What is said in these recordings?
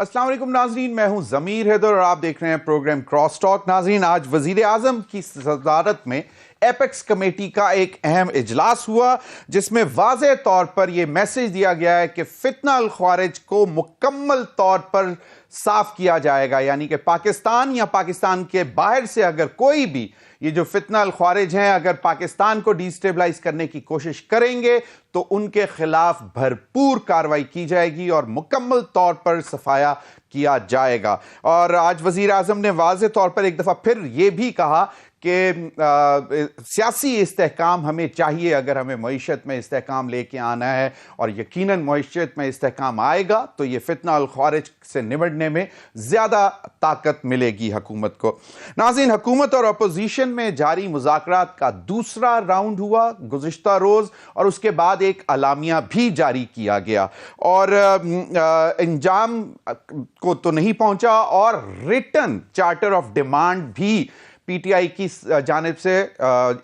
अस्सलाम वालेकुम नाजरीन, मैं हूं ज़मीर हैदर और आप देख रहे हैं प्रोग्राम क्रॉस टॉक। नाजरीन, आज वज़ीर आज़म की सदारत में एपेक्स कमेटी का एक अहम इजलास हुआ जिसमें वाज़ेह तौर पर यह मैसेज दिया गया है कि फितना अल ख्वारिज को मुकम्मल तौर पर साफ किया जाएगा, यानी कि पाकिस्तान या पाकिस्तान के बाहर से अगर कोई भी ये जो फितना अल ख्वारिज हैं अगर पाकिस्तान को डिस्टेबलाइज करने की कोशिश करेंगे तो उनके खिलाफ भरपूर कार्रवाई की जाएगी और मुकम्मल तौर पर सफाया किया जाएगा। और आज वजीर आज़म ने वाज़ेह तौर पर एक दफ़ा फिर यह भी कहा कि सियासी इस्तेहकाम हमें चाहिए अगर हमें मईशत में इस्तेहकाम लेके आना है, और यकीनन मईशत में इस्तेहकाम आएगा तो ये फितना अल ख्वारिज से निपटने में ज़्यादा ताकत मिलेगी हुकूमत को। नाज़रीन, हुकूमत और अपोजिशन में जारी मुज़ाकरात का दूसरा राउंड हुआ गुज़िश्ता रोज़ और उसके बाद एक अलामिया भी जारी किया गया और इंजाम को तो नहीं पहुंचा और रिटन चार्टर ऑफ डिमांड भी पीटीआई की जानिब से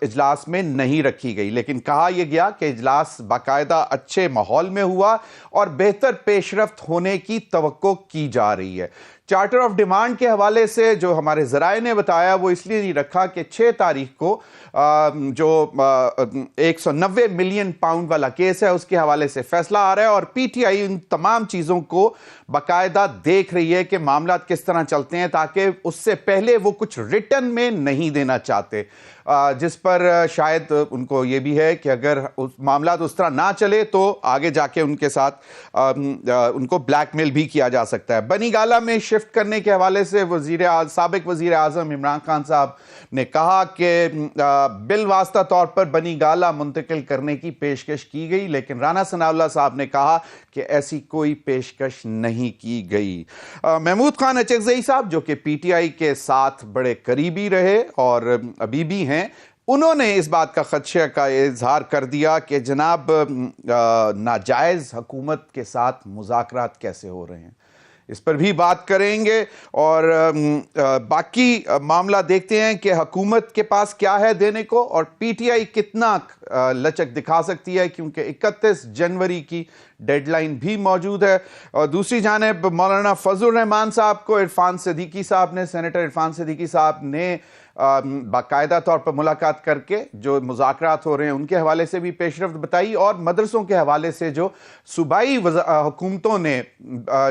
इजलास में नहीं रखी गई, लेकिन कहा यह गया कि इजलास बाकायदा अच्छे माहौल में हुआ और बेहतर पेशरफ्त होने की तवक्को की जा रही है। चार्टर ऑफ डिमांड के हवाले से जो हमारे ज़राए ने बताया वो इसलिए नहीं रखा कि 6 तारीख को जो 190 मिलियन पाउंड वाला केस है उसके हवाले से फैसला आ रहा है और पीटीआई इन तमाम चीज़ों को बाकायदा देख रही है कि मामला किस तरह चलते हैं, ताकि उससे पहले वो कुछ रिटर्न में नहीं देना चाहते, जिस पर शायद उनको ये भी है कि अगर उस मामला उस तरह ना चले तो आगे जाके उनके साथ उनको ब्लैकमेल भी किया जा सकता है। बनी गाला में शिफ्ट करने के हवाले से साबिक वजीर आज़म इमरान खान साहब ने कहा कि बिल वास्ता तौर पर बनी गाला मुंतकिल करने की पेशकश की गई, लेकिन राना सनाउल्लाह साहब ने कहा कि ऐसी कोई पेशकश नहीं की गई। महमूद खान अचकज़ई साहब जो कि पीटीआई के साथ बड़े करीबी रहे और अभी भी हैं, उन्होंने इस बात का खदशे का इजहार कर दिया कि जनाब नाजायज़ हुकूमत के साथ मुज़ाकरात कैसे हो रहे हैं, इस पर भी बात करेंगे और बाकी मामला देखते हैं कि हुकूमत के पास क्या है देने को और पीटीआई कितना लचक दिखा सकती है, क्योंकि 31 जनवरी की डेडलाइन भी मौजूद है। और दूसरी जानिब मौलाना फजल रहमान साहब को इरफान सिद्दीकी साहब ने, सेनेटर इरफान सिद्दीकी साहब ने बाकायदा तौर पर मुलाकात करके जो मुज़ाकरात हो रहे हैं उनके हवाले से भी पेशरफ्त बताई और मदरसों के हवाले से जो सूबाई हुकूमतों ने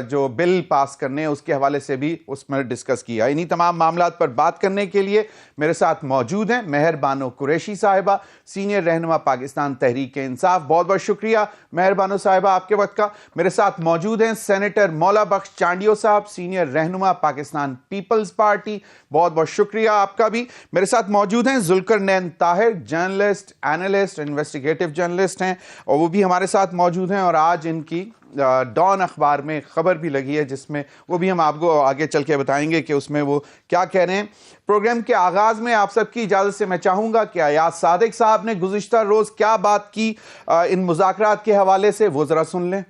जो बिल पास करने हैं उसके हवाले से भी उसमें डिस्कस किया। इन्हीं तमाम मामलात पर बात करने के लिए मेरे साथ मौजूद हैं मेहर बानो कुरैशी साहिबा, सीनियर रहनुमा पाकिस्तान तहरीक इंसाफ। बहुत बहुत शुक्रिया मेहर बानो साहिबा आपके वक्त का। मेरे साथ मौजूद हैं सेनेटर मौला बख्श चांडियो साहब, सीनियर रहनुमा पाकिस्तान पीपल्स पार्टी। बहुत बहुत शुक्रिया आपका भी। मेरे साथ मौजूद हैं Zulqarnain Tahir, journalist, analyst, investigative journalist हैं और वो भी हमारे साथ मौजूद हैं और आज इनकी डॉन अखबार में खबर भी लगी है जिसमें वो भी हम आपको आगे चल के बताएंगे कि उसमें वो क्या कह रहे हैं। प्रोग्राम के आगाज में आप सबकी इजाजत से मैं चाहूंगा कि अयाज सादिक साहब ने गुज़िश्ता रोज क्या बात की इन मुज़ाकरात के हवाले से वो जरा सुन लें।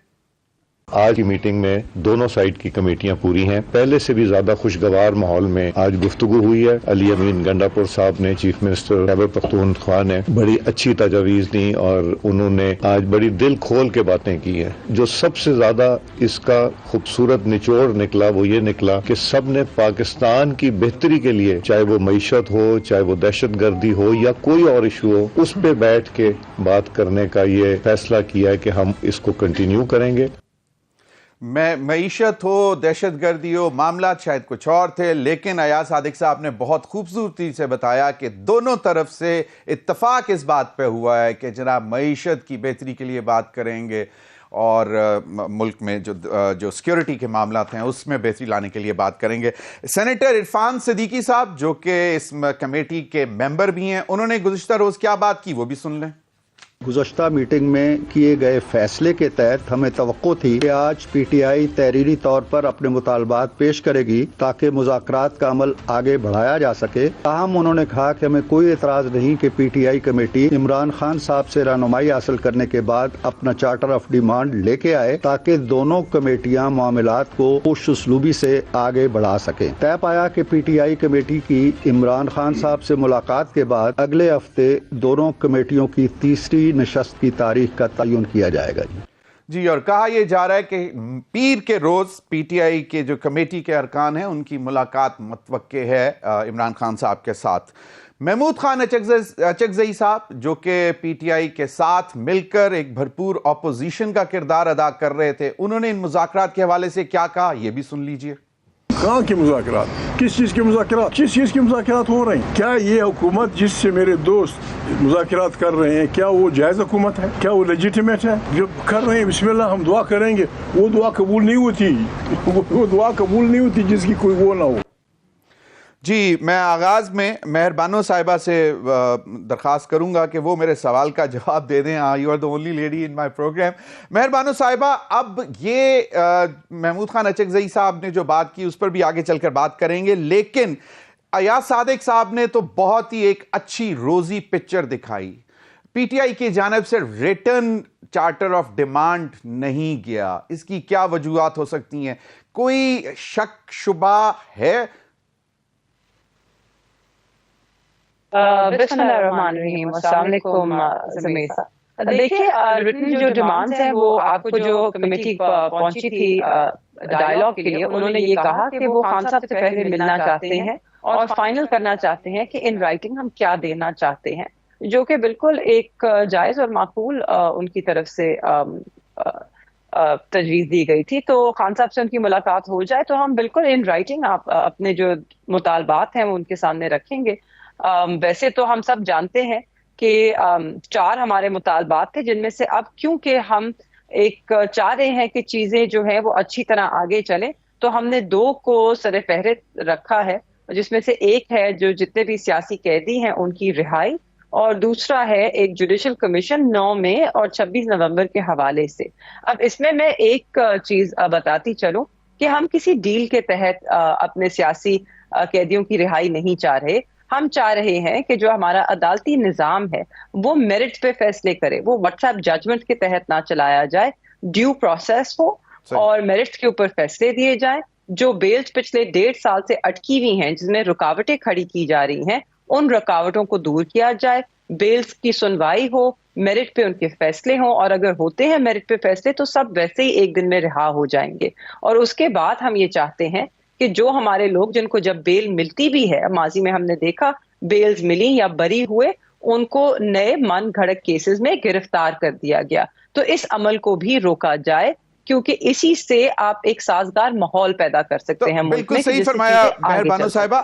आज की मीटिंग में दोनों साइड की कमेटियां पूरी हैं। पहले से भी ज्यादा खुशगवार माहौल में आज गुफ्तगू हुई है। अली अमीन गंडापुर साहब ने, चीफ मिनिस्टर खैबर पख्तूनख्वा ने बड़ी अच्छी तजावीज दी और उन्होंने आज बड़ी दिल खोल के बातें की है। जो सबसे ज्यादा इसका खूबसूरत निचोड़ निकला वो ये निकला कि सब ने पाकिस्तान की बेहतरी के लिए, चाहे वो मईशत हो, चाहे वो दहशत गर्दी हो या कोई और इशू हो, उस पर बैठ के बात करने का ये फैसला किया है कि हम इसको कंटिन्यू करेंगे। मईशत हो, दहशत गर्दी हो, मामला शायद कुछ और थे, लेकिन अयाज सादिक साहब ने बहुत खूबसूरती से बताया कि दोनों तरफ से इत्तफाक इस बात पे हुआ है कि जनाब मईशत की बेहतरी के लिए बात करेंगे और मुल्क में जो सिक्योरिटी के मामला हैं उसमें बेहतरी लाने के लिए बात करेंगे। सेनेटर इरफान सिद्दीकी साहब जो कि इस कमेटी के मेंबर भी हैं, उन्होंने गुज़िश्ता रोज़ क्या बात की वो भी सुन लें। गुज़श्ता मीटिंग में किए गए फैसले के तहत हमें तवक्को थी कि आज पीटीआई तहरीरी तौर पर अपने मुतालबात पेश करेगी ताकि मुज़ाकरात का अमल आगे बढ़ाया जा सके। ताहम उन्होंने कहा कि हमें कोई एतराज़ नहीं कि पीटीआई कमेटी इमरान खान साहब से रहनुमाई हासिल करने के बाद अपना चार्टर ऑफ डिमांड लेके आए ताकि दोनों कमेटियां मामलात को खुश उसलूबी से आगे बढ़ा सकें। तय पाया कि पीटीआई कमेटी की इमरान खान साहब से मुलाकात के बाद अगले हफ्ते दोनों कमेटियों की तीसरी नशस्त की तारीख का तयन किया जाएगा। جی، اور کہا یہ جا رہا ہے کہ پیر کے روز پی ٹی آئی کے جو کمیٹی کے ارکان ہیں ان کی ملاقات متوقع ہے عمران خان صاحب کے ساتھ. محمود خان اچکزئی صاحب جو کہ پی ٹی آئی کے ساتھ مل کر ایک بھرپور اپوزیشن کا کردار ادا کر رہے تھے، انہوں نے ان مذاکرات کے حوالے سے کیا کہا یہ بھی سن لیجئے. کہاں کے مذاکرات؟ کس چیز کے مذاکرات؟ کس چیز کے مذاکرات ہو رہے ہیں؟ کیا یہ حکومت جس سے میرے دوست مذاکرات کر رہے ہیں کیا وہ جائز حکومت ہے؟ کیا وہ لیجیٹیمیٹ ہے؟ جو کر رہے ہیں بسم اللہ ہم دعا کریں گے، وہ دعا قبول نہیں ہوتی، وہ دعا قبول نہیں ہوتی جس کی کوئی وہ نہ ہو. جی، میں آغاز میں مہر بانو صاحبہ سے درخواست کروں گا کہ وہ میرے سوال کا جواب دے دیں. You are the only lady in my program. Mehr Bano صاحبہ، اب یہ محمود خان اچکزئی صاحب نے جو بات کی اس پر بھی آگے چل کر بات کریں گے، لیکن ایاز صادق صاحب نے تو بہت ہی ایک اچھی روزی پکچر دکھائی. پی ٹی آئی کی جانب سے ریٹرن چارٹر آف ڈیمانڈ نہیں گیا، اس کی کیا وجوہات ہو سکتی ہیں؟ کوئی شک شبہ ہے؟ بسم اللہ الرحمن الرحیم. السلام علیکم زمیر صاحب. دیکھیے ریٹن جو ڈیمانڈز ہیں وہ آپ کو جو کمیٹی پہنچی تھی ڈائیلاگ کے لیے، انہوں نے یہ کہا کہ وہ خان صاحب سے پہلے ملنا چاہتے ہیں اور فائنل کرنا چاہتے ہیں کہ ان رائٹنگ ہم کیا دینا چاہتے ہیں، جو کہ بالکل ایک جائز اور معقول ان کی طرف سے تجویز دی گئی تھی. تو خان صاحب سے ان کی ملاقات ہو جائے تو ہم بالکل ان رائٹنگ آپ اپنے جو مطالبات ہیں وہ ان کے سامنے رکھیں گے. ویسے تو ہم سب جانتے ہیں کہ 4 ہمارے مطالبات تھے، جن میں سے اب کیونکہ ہم ایک چاہ رہے ہیں کہ چیزیں جو ہیں وہ اچھی طرح آگے چلیں، تو ہم نے 2 کو سر فہرست رکھا ہے، جس میں سے ایک ہے جو جتنے بھی سیاسی قیدی ہیں ان کی رہائی، اور دوسرا ہے ایک جوڈیشل کمیشن 9 مئی اور 26 نومبر کے حوالے سے. اب اس میں ایک چیز بتاتی چلوں کہ ہم کسی ڈیل کے تحت اپنے سیاسی قیدیوں کی رہائی نہیں چاہ رہے. ہم چاہ رہے ہیں کہ جو ہمارا عدالتی نظام ہے وہ میرٹ پہ فیصلے کرے، وہ واٹس ایپ ججمنٹ کے تحت نہ چلایا جائے، ڈیو پروسیس ہو اور میرٹ کے اوپر فیصلے دیے جائیں. جو بیلز پچھلے 1.5 سال سے اٹکی ہوئی ہیں، جس میں رکاوٹیں کھڑی کی جا رہی ہیں، ان رکاوٹوں کو دور کیا جائے، بیلز کی سنوائی ہو، میرٹ پہ ان کے فیصلے ہوں، اور اگر ہوتے ہیں میرٹ پہ فیصلے تو سب ویسے ہی ایک دن میں رہا ہو جائیں گے. اور اس کے بعد ہم یہ چاہتے ہیں کہ جو ہمارے لوگ جن کو جب بیل ملتی بھی ہے، ماضی میں ہم نے دیکھا بیلز ملی یا بری ہوئے، ان کو نئے من گھڑت کیسز میں گرفتار کر دیا گیا. تو اس عمل کو بھی روکا جائے، کیونکہ اسی سے آپ ایک سازگار ماحول پیدا کر سکتے ہیں. بالکل صحیح فرمایا مہر بانو صاحبہ.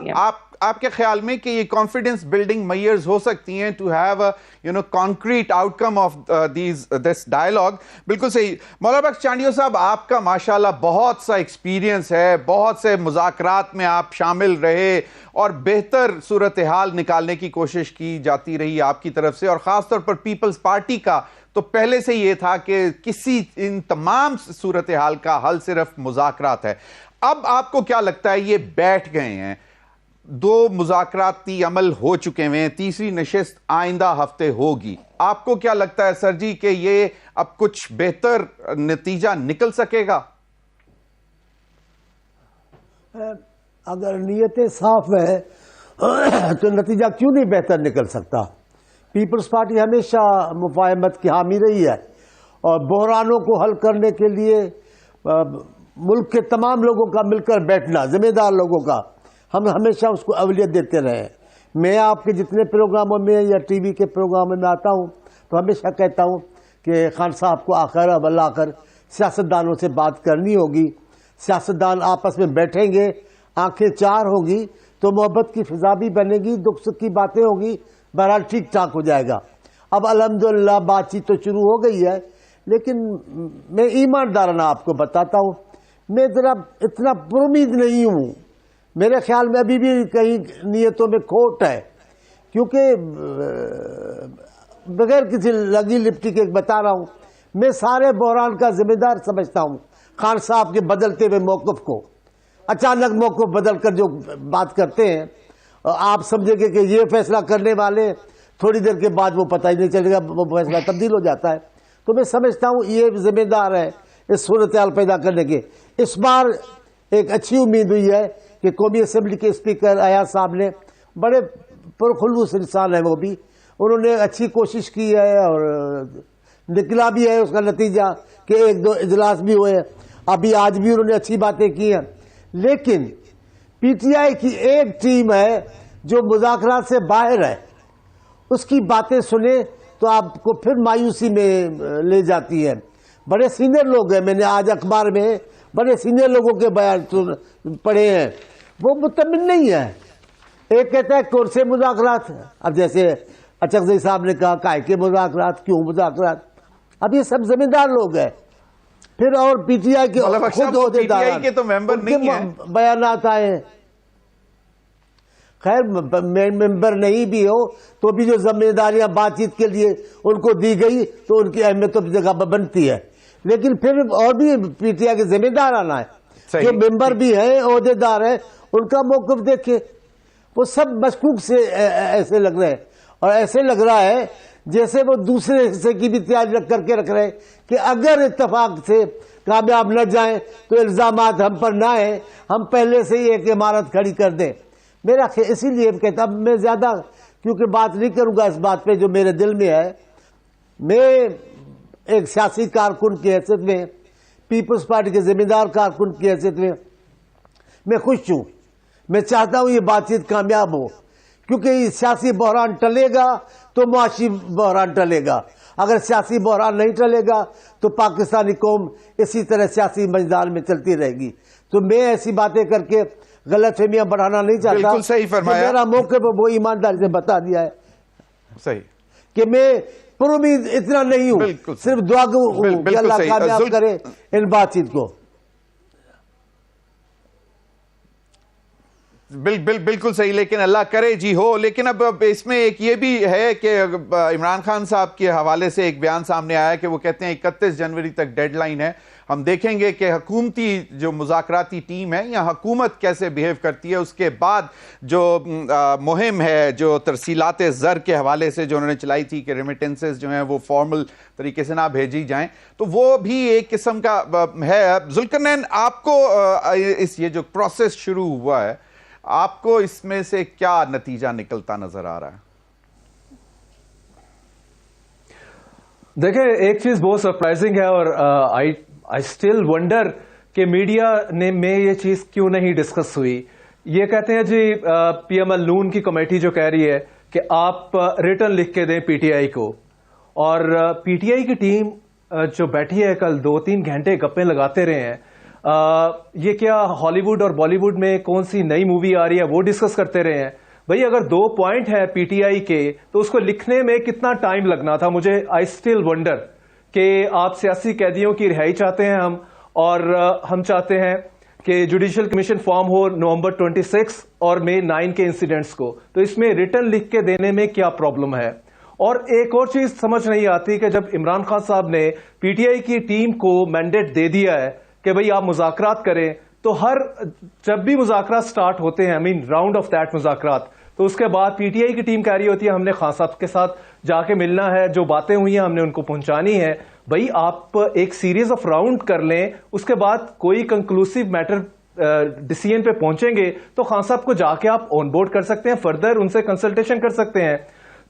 آپ کے خیال میں کہ یہ کانفیڈنس بلڈنگ میئرز ہو سکتی ہیں to have concrete outcome of this dialogue? بالکل صحیح. مولانا بخش چانڈیو صاحب، آپ کا ماشاءاللہ بہت سا ایکسپیرینس ہے، بہت سے مذاکرات میں آپ شامل رہے اور بہتر صورتحال نکالنے کی کوشش کی جاتی رہی آپ کی طرف سے، اور خاص طور پر پیپلز پارٹی کا تو پہلے سے یہ تھا کہ ان تمام صورتحال کا حل صرف مذاکرات ہے. اب آپ کو کیا لگتا ہے، یہ بیٹھ گئے ہیں، 2 مذاکراتی عمل ہو چکے ہیں، تیسری نشست آئندہ ہفتے ہوگی، آپ کو کیا لگتا ہے سر جی کہ یہ اب کچھ بہتر نتیجہ نکل سکے گا؟ اگر نیتیں صاف ہیں تو نتیجہ کیوں نہیں بہتر نکل سکتا؟ پیپلز پارٹی ہمیشہ مفاہمت کی حامی رہی ہے، اور بحرانوں کو حل کرنے کے لیے ملک کے تمام لوگوں کا مل کر بیٹھنا، ذمہ دار لوگوں کا، ہم ہمیشہ اس کو اولویت دیتے رہے. میں آپ کے جتنے پروگراموں میں یا ٹی وی کے پروگراموں میں آتا ہوں تو ہمیشہ کہتا ہوں کہ خان صاحب کو آخر اب کر سیاستدانوں سے بات کرنی ہوگی. سیاستدان آپس میں بیٹھیں گے، آنکھیں چار ہوگی تو محبت کی فضا بھی بنے گی، دکھ سکھ کی باتیں ہوگی، بہرحال ٹھیک ٹھاک ہو جائے گا. اب الحمدللہ بات چیت تو شروع ہو گئی ہے، لیکن میں ایماندارانہ آپ کو بتاتا ہوں، میں ذرا اتنا پرامید نہیں ہوں. میرے خیال میں ابھی بھی کہیں نیتوں میں کھوٹ ہے، کیونکہ بغیر کسی لگی لپٹی کے بتا رہا ہوں، میں سارے بحران کا ذمہ دار سمجھتا ہوں خان صاحب کے بدلتے ہوئے موقف کو. اچانک موقف بدل کر جو بات کرتے ہیں، آپ سمجھیں گے کہ یہ فیصلہ کرنے والے، تھوڑی دیر کے بعد وہ پتہ ہی نہیں چلے گا، وہ فیصلہ تبدیل ہو جاتا ہے. تو میں سمجھتا ہوں یہ ذمہ دار ہے اس صورتحال پیدا کرنے کے. اس بار ایک اچھی امید ہوئی ہے کہ قومی اسمبلی کے اسپیکر ایاز صاحب نے، بڑے پرخلوص انسان ہیں وہ بھی، انہوں نے اچھی کوشش کی ہے اور نکلا بھی ہے اس کا نتیجہ کہ 1-2 اجلاس بھی ہوئے، ابھی آج بھی انہوں نے اچھی باتیں کی ہیں. لیکن پی ٹی آئی کی ایک ٹیم ہے جو مذاکرات سے باہر ہے، اس کی باتیں سنیں تو آپ کو پھر مایوسی میں لے جاتی ہے. بڑے سینئر لوگ ہیں، میں نے آج اخبار میں بڑے سینئر لوگوں کے بیان پڑھے ہیں، وہ مطمئن نہیں ہے. ایک کہتا ہے کور سے مذاکرات، اب جیسے اچکزئی صاحب نے کہا کائے کے مذاکرات، کیوں مذاکرات؟ اب یہ سب ذمہ دار لوگ ہیں. پھر اور پی ٹی آئی کے خود عہدیدار کے تو ممبر نہیں ہیں، بیانات آئے. خیر ممبر نہیں بھی ہو تو بھی جو ذمہ داریاں بات چیت کے لیے ان کو دی گئی تو ان کی اہمیت اپنی جگہ پر بنتی ہے. لیکن پھر اور بھی پی ٹی آئی کے ذمہ دار آنا ہے، جو ممبر بھی ہیں عہدے دار ہیں، ان کا موقف دیکھے. وہ سب مشکوک سے ایسے لگ رہے ہیں، اور ایسے لگ رہا ہے جیسے وہ دوسرے حصے کی بھی تیاری کر کے رکھ رہے ہیں کہ اگر اتفاق سے کامیاب نہ جائیں تو الزامات ہم پر نہ آئیں، ہم پہلے سے ہی ایک عمارت کھڑی کر دیں. میرا اسی لیے کہتا، اب میں زیادہ کیونکہ بات نہیں کروں گا اس بات پہ جو میرے دل میں ہے. میں ایک سیاسی کارکن کی حیثیت میں، پیپلز پارٹی کے ذمہ دار کارکن کی حیثیت میں خوش ہوں. میں چاہتا ہوں یہ بات چیت کامیاب ہو، کیونکہ یہ سیاسی بحران ٹلے گا تو معاشی بحران ٹلے گا. اگر سیاسی بحران نہیں ٹلے گا تو پاکستانی قوم اسی طرح سیاسی مجدال میں چلتی رہے گی. تو میں ایسی باتیں کر کے غلط فہمیاں بڑھانا نہیں چاہتا. بالکل صحیح فرمایا. میرا موقع پہ وہ ایمانداری سے بتا دیا ہے صحیح کہ میں پر امید اتنا نہیں ہوں، صرف دعا ہوں کہ اللہ کامیاب کرے ان بات چیت کو. بالکل صحیح، لیکن اللہ کرے جی ہو. لیکن اب اس میں ایک یہ بھی ہے کہ عمران خان صاحب کے حوالے سے ایک بیان سامنے آیا کہ وہ کہتے ہیں 31 جنوری تک ڈیڈ لائن ہے. ہم دیکھیں گے کہ حکومتی جو مذاکراتی ٹیم ہے یا حکومت کیسے بیہیو کرتی ہے. اس کے بعد جو مہم ہے جو ترسیلات زر کے حوالے سے جو انہوں نے چلائی تھی کہ ریمیٹنسز جو ہیں وہ فارمل طریقے سے نہ بھیجی جائیں، تو وہ بھی ایک قسم کا ہے. ذوالقرنین، آپ کو یہ جو پروسیس شروع ہوا ہے، آپ کو اس میں سے کیا نتیجہ نکلتا نظر آ رہا ہے؟ دیکھیں، ایک چیز بہت سرپرائزنگ ہے، اور آئی اسٹل ونڈر کہ میڈیا میں یہ چیز کیوں نہیں ڈسکس ہوئی. یہ کہتے ہیں جی پی ایم ایل نون کی کمیٹی جو کہہ رہی ہے کہ آپ ریٹن لکھ کے دیں پی ٹی آئی کو، اور پی ٹی آئی کی ٹیم جو بیٹھی ہے کل 2-3 گھنٹے گپیں لگاتے رہے ہیں. یہ کیا ہالی ووڈ اور بالی ووڈ میں کون سی نئی مووی آ رہی ہے وہ ڈسکس کرتے رہے ہیں. بھئی اگر 2 پوائنٹ ہے پی ٹی آئی کے تو اس کو لکھنے میں کتنا ٹائم لگنا تھا. مجھے آئی اسٹل ونڈر کہ آپ سیاسی قیدیوں کی رہائی چاہتے ہیں اور ہم چاہتے ہیں کہ جوڈیشل کمیشن فارم ہو نومبر 26 اور مئی 9 کے انسیڈنٹس کو، تو اس میں ریٹن لکھ کے دینے میں کیا پرابلم ہے. اور ایک اور چیز سمجھ نہیں آتی کہ جب عمران خان صاحب نے پی ٹی آئی کی ٹیم کو مینڈیٹ دے دیا ہے کہ بھئی آپ مذاکرات کریں، تو جب بھی مذاکرات سٹارٹ ہوتے ہیں راؤنڈ آف دیٹ مذاکرات، تو اس کے بعد پی ٹی آئی کی ٹیم کہہ رہی ہوتی ہے ہم نے خان صاحب کے ساتھ جا کے ملنا ہے، جو باتیں ہوئی ہیں ہم نے ان کو پہنچانی ہے. بھئی آپ ایک سیریز آف راؤنڈ کر لیں، اس کے بعد کوئی کنکلوسیو میٹر ڈیسیژن پہ پہنچیں گے تو خان صاحب کو جا کے آپ آن بورڈ کر سکتے ہیں، فردر ان سے کنسلٹیشن کر سکتے ہیں.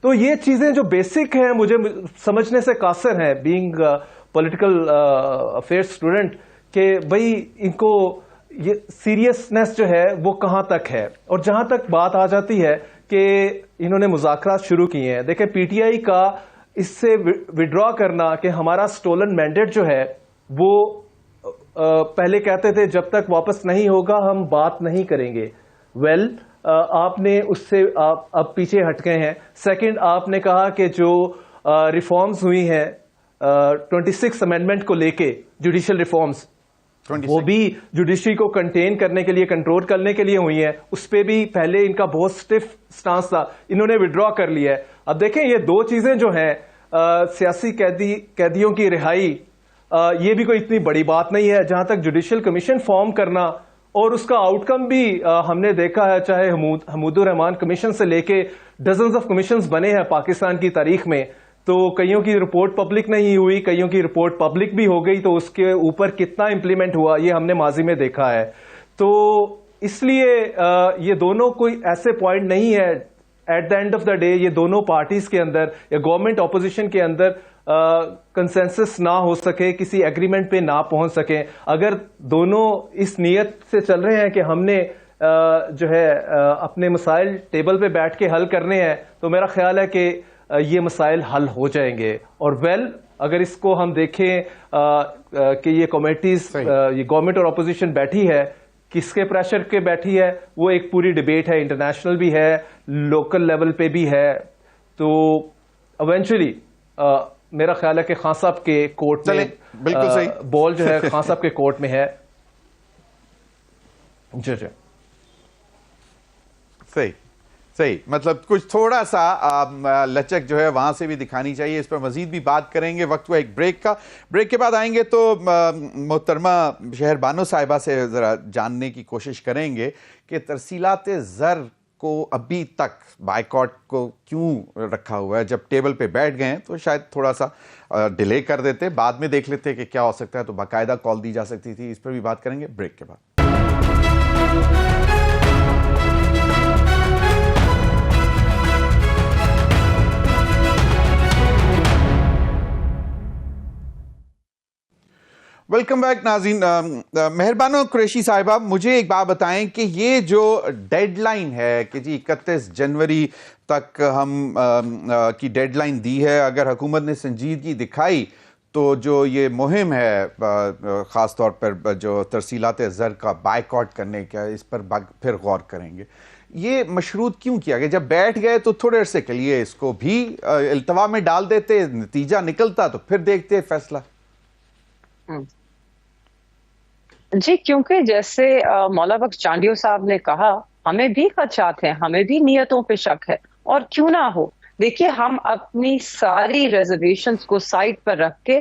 تو یہ چیزیں جو بیسک ہیں مجھے سمجھنے سے قاصر ہیں بینگ پولیٹیکل افیئر اسٹوڈنٹ، کہ بھئی ان کو یہ سیریسنس جو ہے وہ کہاں تک ہے. اور جہاں تک بات آ جاتی ہے کہ انہوں نے مذاکرات شروع کیے ہیں، دیکھیں پی ٹی آئی کا اس سے وڈرا کرنا کہ ہمارا سٹولن مینڈیٹ جو ہے وہ پہلے کہتے تھے جب تک واپس نہیں ہوگا ہم بات نہیں کریں گے. آپ نے اس سے اب پیچھے ہٹ گئے ہیں. سیکنڈ، آپ نے کہا کہ جو ریفارمز ہوئی ہیں 26 امینڈمنٹ کو لے کے جوڈیشل ریفارمز، وہ بھی جوڈیشری کو کنٹین کرنے کے لیے، کنٹرول کرنے کے لیے ہوئی ہیں. اس پہ بھی پہلے ان کا بہت سٹف سٹانس تھا، انہوں نے وڈرا کر لیا ہے. اب دیکھیں یہ 2 چیزیں جو ہیں سیاسی قیدیوں کی رہائی، یہ بھی کوئی اتنی بڑی بات نہیں ہے. جہاں تک جوڈیشل کمیشن فارم کرنا اور اس کا آؤٹ کم بھی ہم نے دیکھا ہے، چاہے حمود الرحمان کمیشن سے لے کے ڈزنز آف کمیشنز بنے ہیں پاکستان کی تاریخ میں، تو کئیوں کی رپورٹ پبلک نہیں ہوئی، کئیوں کی رپورٹ پبلک بھی ہو گئی، تو اس کے اوپر کتنا امپلیمنٹ ہوا یہ ہم نے ماضی میں دیکھا ہے. تو اس لیے یہ دونوں کوئی ایسے پوائنٹ نہیں ہے. At the end of the day یہ دونوں پارٹیز کے اندر یا گورنمنٹ اپوزیشن کے اندر कंसेंसस ना हो सके, किसी एग्रीमेंट पे ना पहुंच सके, अगर दोनों इस नीयत से चल रहे हैं कि हमने जो है अपने मसाइल टेबल पे बैठ के हल करने हैं, तो मेरा ख्याल है कि ये मसाइल हल हो जाएंगे। और अगर इसको हम देखें कि ये कमेटीज, ये गवर्नमेंट और अपोजिशन बैठी है, किसके प्रेशर के बैठी है, वो एक पूरी डिबेट है, इंटरनेशनल भी है, लोकल लेवल पे भी है। तो इवेंचुअली मेरा ख्याल है कि खान साहब के कोर्ट में बिल्कुल सही बॉल जो है खान साहब के कोर्ट में है। जी जी सही, मतलब कुछ थोड़ा सा लचक जो है वहां से भी दिखानी चाहिए। इस पर मजीद भी बात करेंगे। वक्त हुआ एक ब्रेक का। ब्रेक के बाद आएंगे तो मोहतरमा शहरबानो साहिबा से ज़रा जानने की कोशिश करेंगे कि तरसीलात ज़र को अभी तक बाइकॉट को क्यों रखा हुआ है। जब टेबल पे बैठ गए हैं तो शायद थोड़ा सा डिले कर देते, बाद में देख लेते कि क्या हो सकता है, तो बाकायदा कॉल दी जा सकती थी। इस पर भी बात करेंगे ब्रेक के बाद। वेलकम बैक नाज़रीन। मेहरबानो कुरैशी साहिबा, मुझे एक बात बताएं कि ये जो डेडलाइन है कि जी 31 जनवरी तक हम की डेडलाइन दी है, अगर हुकूमत ने संजीदगी दिखाई तो जो ये मुहिम है ख़ास तौर पर जो तरसीलात ज़र का बाइकआउट करने का, इस पर फिर गौर करेंगे। ये मशरूत क्यों किया गया? जब बैठ गए तो थोड़े अरसे के लिए इसको भी इल्तवा में डाल देते, नतीजा निकलता तो फिर देखते फैसला। जी, क्योंकि जैसे मौला बख्श चांडियो साहब ने कहा, हमें भी खदशात हैं, हमें भी नियतों पे शक है, और क्यों ना हो। देखिए, हम अपनी सारी रिजर्वेशंस को साइड पर रख के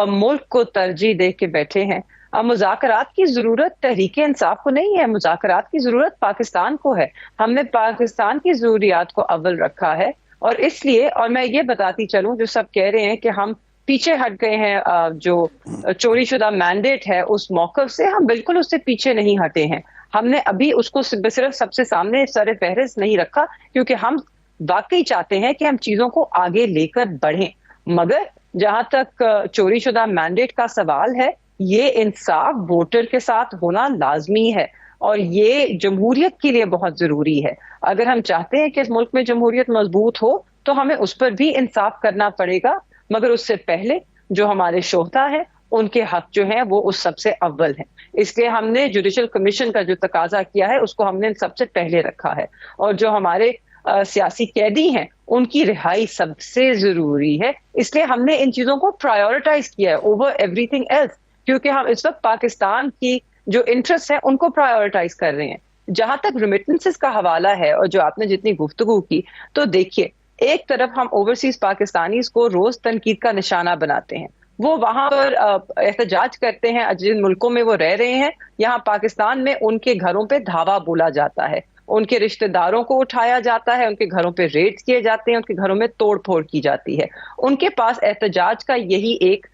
मुल्क को तरजीह दे के बैठे हैं। मुज़ाकरात की जरूरत तहरीक इंसाफ को नहीं है, मुज़ाकरात की जरूरत पाकिस्तान को है। हमने पाकिस्तान की जरूरियात को अव्वल रखा है, और इसलिए, और मैं ये बताती चलूं, जो सब कह रहे हैं कि हम पीछे हट गए हैं, जो चोरी शुदा मैंडेट है उस मौक़िफ़ से, हम बिल्कुल उससे पीछे नहीं हटे हैं। हमने अभी उसको सिर्फ सबसे सामने सर फहरिस्त नहीं रखा, क्योंकि हम वाकई चाहते हैं कि हम चीजों को आगे लेकर बढ़ें। मगर जहां तक चोरी शुदा मैंडेट का सवाल है, ये इंसाफ वोटर के साथ होना लाजमी है, और ये जमहूरियत के लिए बहुत जरूरी है। अगर हम चाहते हैं कि इस मुल्क में जमहूरियत मजबूत हो, तो हमें उस पर भी इंसाफ करना पड़ेगा। मगर उससे पहले जो हमारे शोहदा हैं, उनके हक जो हैं वो उस सबसे अव्वल है। इसलिए हमने जुडिशल कमीशन का जो तकाजा किया है, उसको हमने सबसे पहले रखा है। और जो हमारे सियासी कैदी हैं, उनकी रिहाई सबसे जरूरी है। इसलिए हमने इन चीजों को प्रायोरिटाइज किया है ओवर एवरीथिंग एल्स, क्योंकि हम इस वक्त पाकिस्तान की जो इंटरेस्ट है उनको प्रायोरिटाइज कर रहे हैं। जहां तक रेमिटेंसेस का हवाला है, और जो आपने जितनी गुफ्तगू की, तो देखिए, एक तरफ हम ओवरसीज पाकिस्तानीज को रोज तनकीद का निशाना बनाते हैं, वो वहां पर एहतजाज करते हैं जिन मुल्कों में वो रह रहे हैं। यहाँ पाकिस्तान में उनके घरों पे धावा बोला जाता है, उनके रिश्तेदारों को उठाया जाता है, उनके घरों पे रेड किए जाते हैं, उनके घरों में तोड़ फोड़ की जाती है। उनके पास एहतजाज का यही एक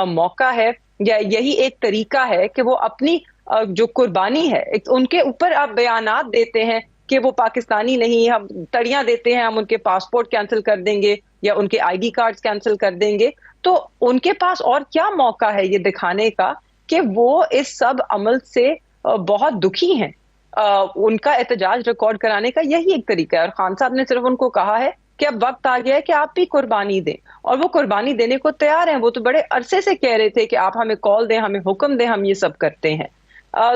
मौका है, या यही एक तरीका है कि वो अपनी जो कुर्बानी है, उनके ऊपर आप बयानात देते हैं कि वो पाकिस्तानी नहीं, हम तड़ियां देते हैं, हम उनके पासपोर्ट कैंसिल कर देंगे या उनके आईडी कार्ड्स कैंसिल कर देंगे। तो उनके पास और क्या मौका है ये दिखाने का कि वो इस सब अमल से बहुत दुखी हैं। उनका एहतजाज रिकॉर्ड कराने का यही एक तरीका है, और खान साहब ने सिर्फ उनको कहा है कि अब वक्त आ गया है कि आप भी कुर्बानी दें, और वो कुर्बानी देने को तैयार हैं। वो तो बड़े अरसे से कह रहे थे कि आप हमें कॉल दें, हमें हुक्म दें, हम ये सब करते हैं।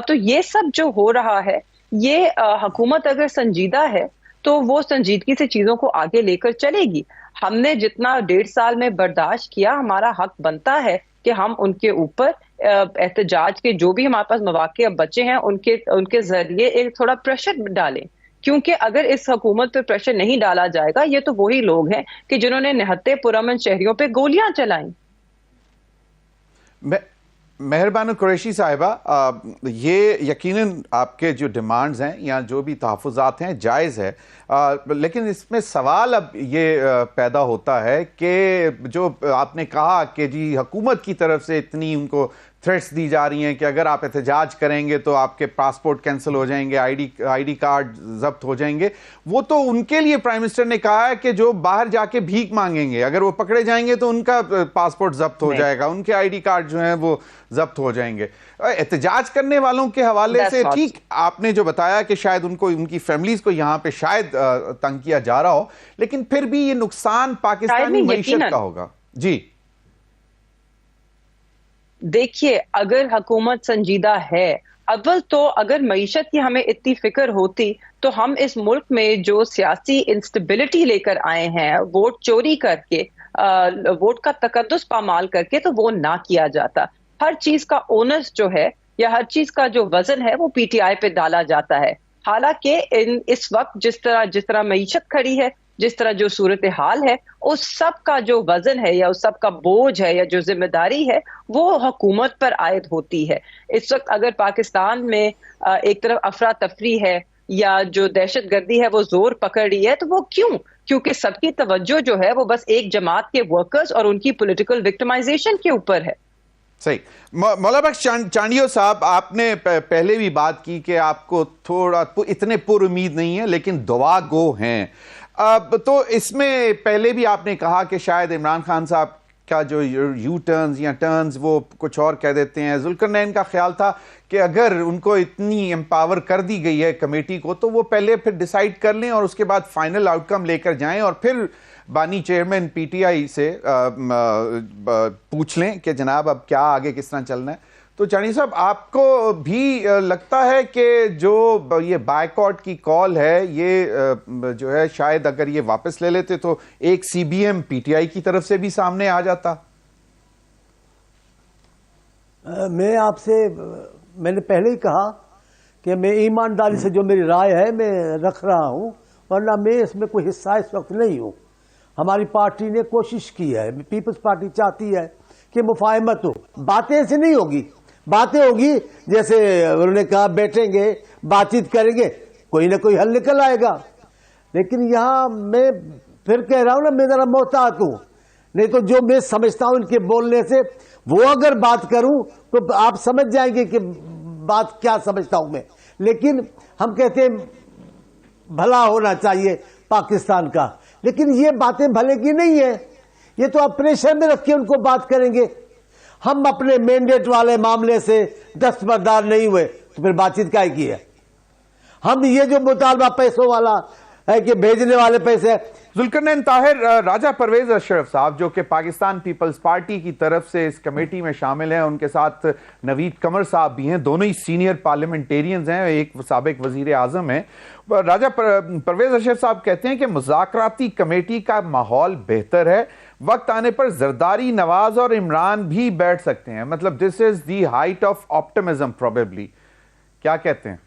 तो ये सब जो हो रहा है, ये हुकूमत अगर संजीदा है तो वो संजीदगी से चीजों को आगे लेकर चलेगी। हमने जितना 1.5 साल में बर्दाश्त किया, हमारा हक बनता है कि हम उनके ऊपर एहतजाज के जो भी हमारे पास मौके अब बचे हैं, उनके जरिए एक थोड़ा प्रेशर डालें। क्योंकि अगर इस हुकूमत पर प्रेशर नहीं डाला जाएगा, ये तो वही लोग हैं कि जिन्होंने निहत्ते पुरअमन शहरियों पे गोलियां चलाई। मेहरबान कुरैशी साहिबा, ये यकीनन आपके जो डिमांड्स हैं या जो भी तहफ़्फ़ुज़ात हैं जायज़ है, लेकिन इसमें सवाल अब ये पैदा होता है कि जो आपने कहा कि जी हुकूमत की तरफ से इतनी उनको थ्रेट्स दी जा रही हैं कि अगर आप एहतजाज करेंगे तो आपके पासपोर्ट कैंसिल हो जाएंगे, आईडी कार्ड जब्त हो जाएंगे। वो तो उनके लिए प्राइम मिनिस्टर ने कहा है कि जो बाहर जाके भीख मांगेंगे, अगर वो पकड़े जाएंगे तो उनका पासपोर्ट जब्त हो जाएगा, उनके आईडी कार्ड जो हैं वो जब्त हो जाएंगे। एहतजाज करने वालों के हवाले से ठीक आपने जो बताया कि शायद उनको, उनकी फैमिलीज को यहाँ पे शायद तंग किया जा रहा हो, लेकिन फिर भी ये नुकसान पाकिस्तानी मईशत का होगा। जी देखिए, अगर हुकूमत संजीदा है, अव्वल तो अगर मईशत की हमें इतनी फिक्र होती तो हम इस मुल्क में जो सियासी इंस्टेबिलिटी लेकर आए हैं, वोट चोरी करके, वोट का तकद्दुस पामाल करके, तो वो ना किया जाता। हर चीज का ओनस जो है या हर चीज का जो वजन है वो पीटीआई पे डाला जाता है। हालांकि इस वक्त जिस तरह मईशत खड़ी है, जिस तरह जो सूरत हाल है, उस सब का जो वजन है या उस सब का बोझ है या जो जिम्मेदारी है वो हुकूमत पर आयद होती है। इस वक्त अगर पाकिस्तान में एक तरफ अफरा तफरी है या जो दहशत गर्दी है वो जोर पकड़ रही है, तो वो क्यों? क्योंकि सबकी तवज्जो जो है वो बस एक जमात के वर्कर्स और उनकी पॉलिटिकल विक्टिमाइजेशन के ऊपर है। सही। मौला बख्श चांडियो साहब, आपने पहले भी बात की कि आपको थोड़ा इतने पुर उम्मीद नहीं है लेकिन दुआ गो हैं। अब तो इसमें पहले भी आपने कहा कि शायद इमरान खान साहब का जो यू टर्न्स या टर्न्स वो कुछ और कह देते हैं। जुल्करनैन का ख्याल था कि अगर उनको इतनी एम्पावर कर दी गई है कमेटी को तो वो पहले फिर डिसाइड कर लें और उसके बाद फाइनल आउटकम लेकर जाएं और फिर बानी चेयरमैन पीटीआई से पूछ लें कि जनाब अब क्या आगे किस तरह चलना है। तो चांडी साहब, आपको भी लगता है कि जो ये बायकॉट की कॉल है, ये जो है शायद अगर ये वापस ले लेते तो एक सीबीएम पीटीआई की तरफ से भी सामने आ जाता? मैं आपसे, मैंने पहले ही कहा कि मैं ईमानदारी से जो मेरी राय है मैं रख रहा हूं, वरना मैं इसमें कोई हिस्सा इस वक्त नहीं हूं। हमारी पार्टी ने कोशिश की है, पीपल्स पार्टी चाहती है कि मुफाहमत हो। बातें ऐसे नहीं होगी, बातें होगी जैसे उन्होंने कहा बैठेंगे, बातचीत करेंगे, कोई ना कोई हल निकल आएगा। लेकिन यहां मैं फिर कह रहा हूं ना, मैं जरा मोहतात हूं, नहीं तो जो मैं समझता हूं इनके बोलने से, वो अगर बात करूं तो आप समझ जाएंगे कि बात क्या समझता हूं मैं। लेकिन हम कहते हैं भला होना चाहिए पाकिस्तान का, लेकिन ये बातें भले की नहीं है। ये तो आप प्रेशर में रख के उनको बात करेंगे। हम अपने मैंडेट वाले मामले से दस्तबरदार नहीं हुए तो फिर बातचीत क्या की है? हम ये जो मुतालबा पैसों वाला है कि भेजने वाले पैसे। जुल्करनैन ताहिर, राजा परवेज अशरफ साहब जो कि पाकिस्तान पीपल्स पार्टी की तरफ से इस कमेटी में शामिल हैं, उनके साथ नवीद कमर साहब भी हैं, दोनों ही सीनियर पार्लियामेंटेरियंस हैं, एक साबिक वजीर आजम हैं। राजा परवेज अशरफ साहब कहते हैं कि मुज़ाकराती कमेटी का माहौल बेहतर है, वक्त आने पर जरदारी, नवाज और इमरान भी बैठ सकते हैं। मतलब this is the height of optimism probably. क्या कहते हैं?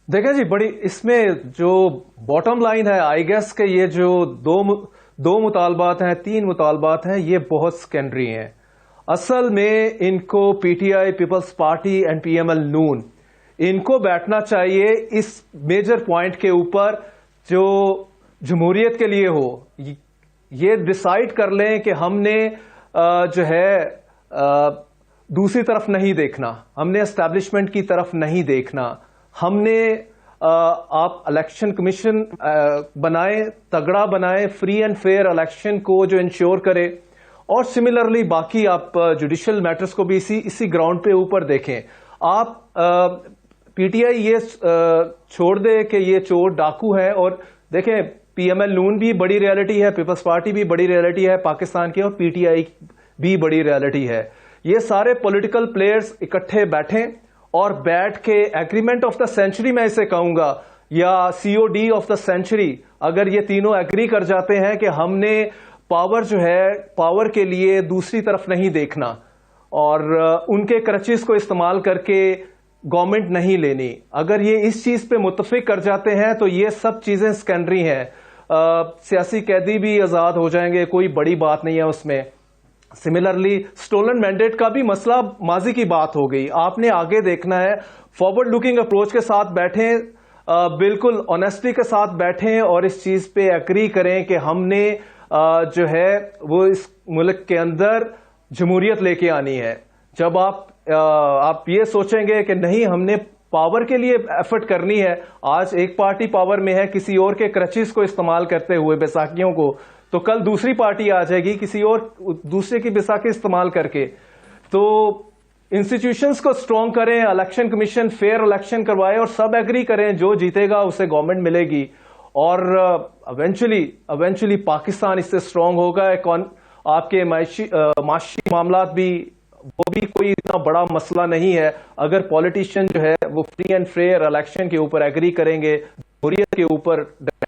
देखें जी, बड़ी इसमें जो बॉटम लाइन है, आई गेस के ये जो दो मुतालबात हैं, 3 मुतालबात हैं, ये बहुत सेकेंडरी हैं। असल में इनको PTI, Peoples Party and PML Noon, इनको बैठना चाहिए इस मेजर पॉइंट के ऊपर जो जमहूरियत के लिए हो। ये डिसाइड कर लें कि हमने जो है दूसरी तरफ नहीं देखना, हमने एस्टैब्लिशमेंट की तरफ नहीं देखना, हमने आप इलेक्शन कमीशन बनाएं, तगड़ा बनाएं, फ्री एंड फेयर इलेक्शन को जो इंश्योर करे, और सिमिलरली बाकी आप जुडिशियल मैटर्स को भी इसी ग्राउंड पे ऊपर देखें। आप पीटीआई ये छोड़ दे कि ये चोर डाकू है, और देखें पीएमएल नून भी बड़ी रियलिटी है, पीपल्स पार्टी भी बड़ी रियलिटी है पाकिस्तान की, और पीटीआई भी बड़ी रियलिटी है। ये सारे पॉलिटिकल प्लेयर्स इकट्ठे बैठें और बैठ के एग्रीमेंट ऑफ द सेंचुरी मैं इसे कहूंगा, या सीओडी ऑफ द सेंचुरी, अगर ये तीनों एग्री कर जाते हैं कि हमने पावर जो है, पावर के लिए दूसरी तरफ नहीं देखना और उनके क्रचेस को इस्तेमाल करके गवर्नमेंट नहीं लेनी, अगर ये इस चीज पे मुत्तफिक कर जाते हैं तो ये सब चीजें सेकेंडरी हैं। सियासी कैदी भी आजाद हो जाएंगे, कोई बड़ी बात नहीं है उसमें। सिमिलरली स्टोलन मैंडेट का भी मसला माजी की बात हो गई, आपने आगे देखना है, फॉरवर्ड लुकिंग अप्रोच के साथ बैठें, बिल्कुल ऑनेस्टी के साथ बैठें और इस चीज पे एग्री करें कि हमने जो है वो इस मुल्क के अंदर जमहूरियत लेके आनी है, जब आप ये सोचेंगे कि नहीं हमने पावर के लिए एफर्ट करनी है, आज एक पार्टी पावर में है किसी और के क्रचेस को इस्तेमाल करते हुए बैसाखियों को, तो कल दूसरी पार्टी आ जाएगी किसी और दूसरे की बैसाखी इस्तेमाल करके। तो इंस्टीट्यूशंस को स्ट्रॉन्ग करें, इलेक्शन कमीशन फेयर इलेक्शन करवाए और सब एग्री करें जो जीतेगा उसे गवर्नमेंट मिलेगी, और इवेंचुअली पाकिस्तान इससे स्ट्रॉन्ग होगा। आपके माशी मामलात भी, वो भी कोई इतना बड़ा मसला नहीं है अगर पॉलिटिशियन जो है वो फ्री एंड फेयर इलेक्शन के ऊपर एग्री करेंगे, जमहूरियत के ऊपर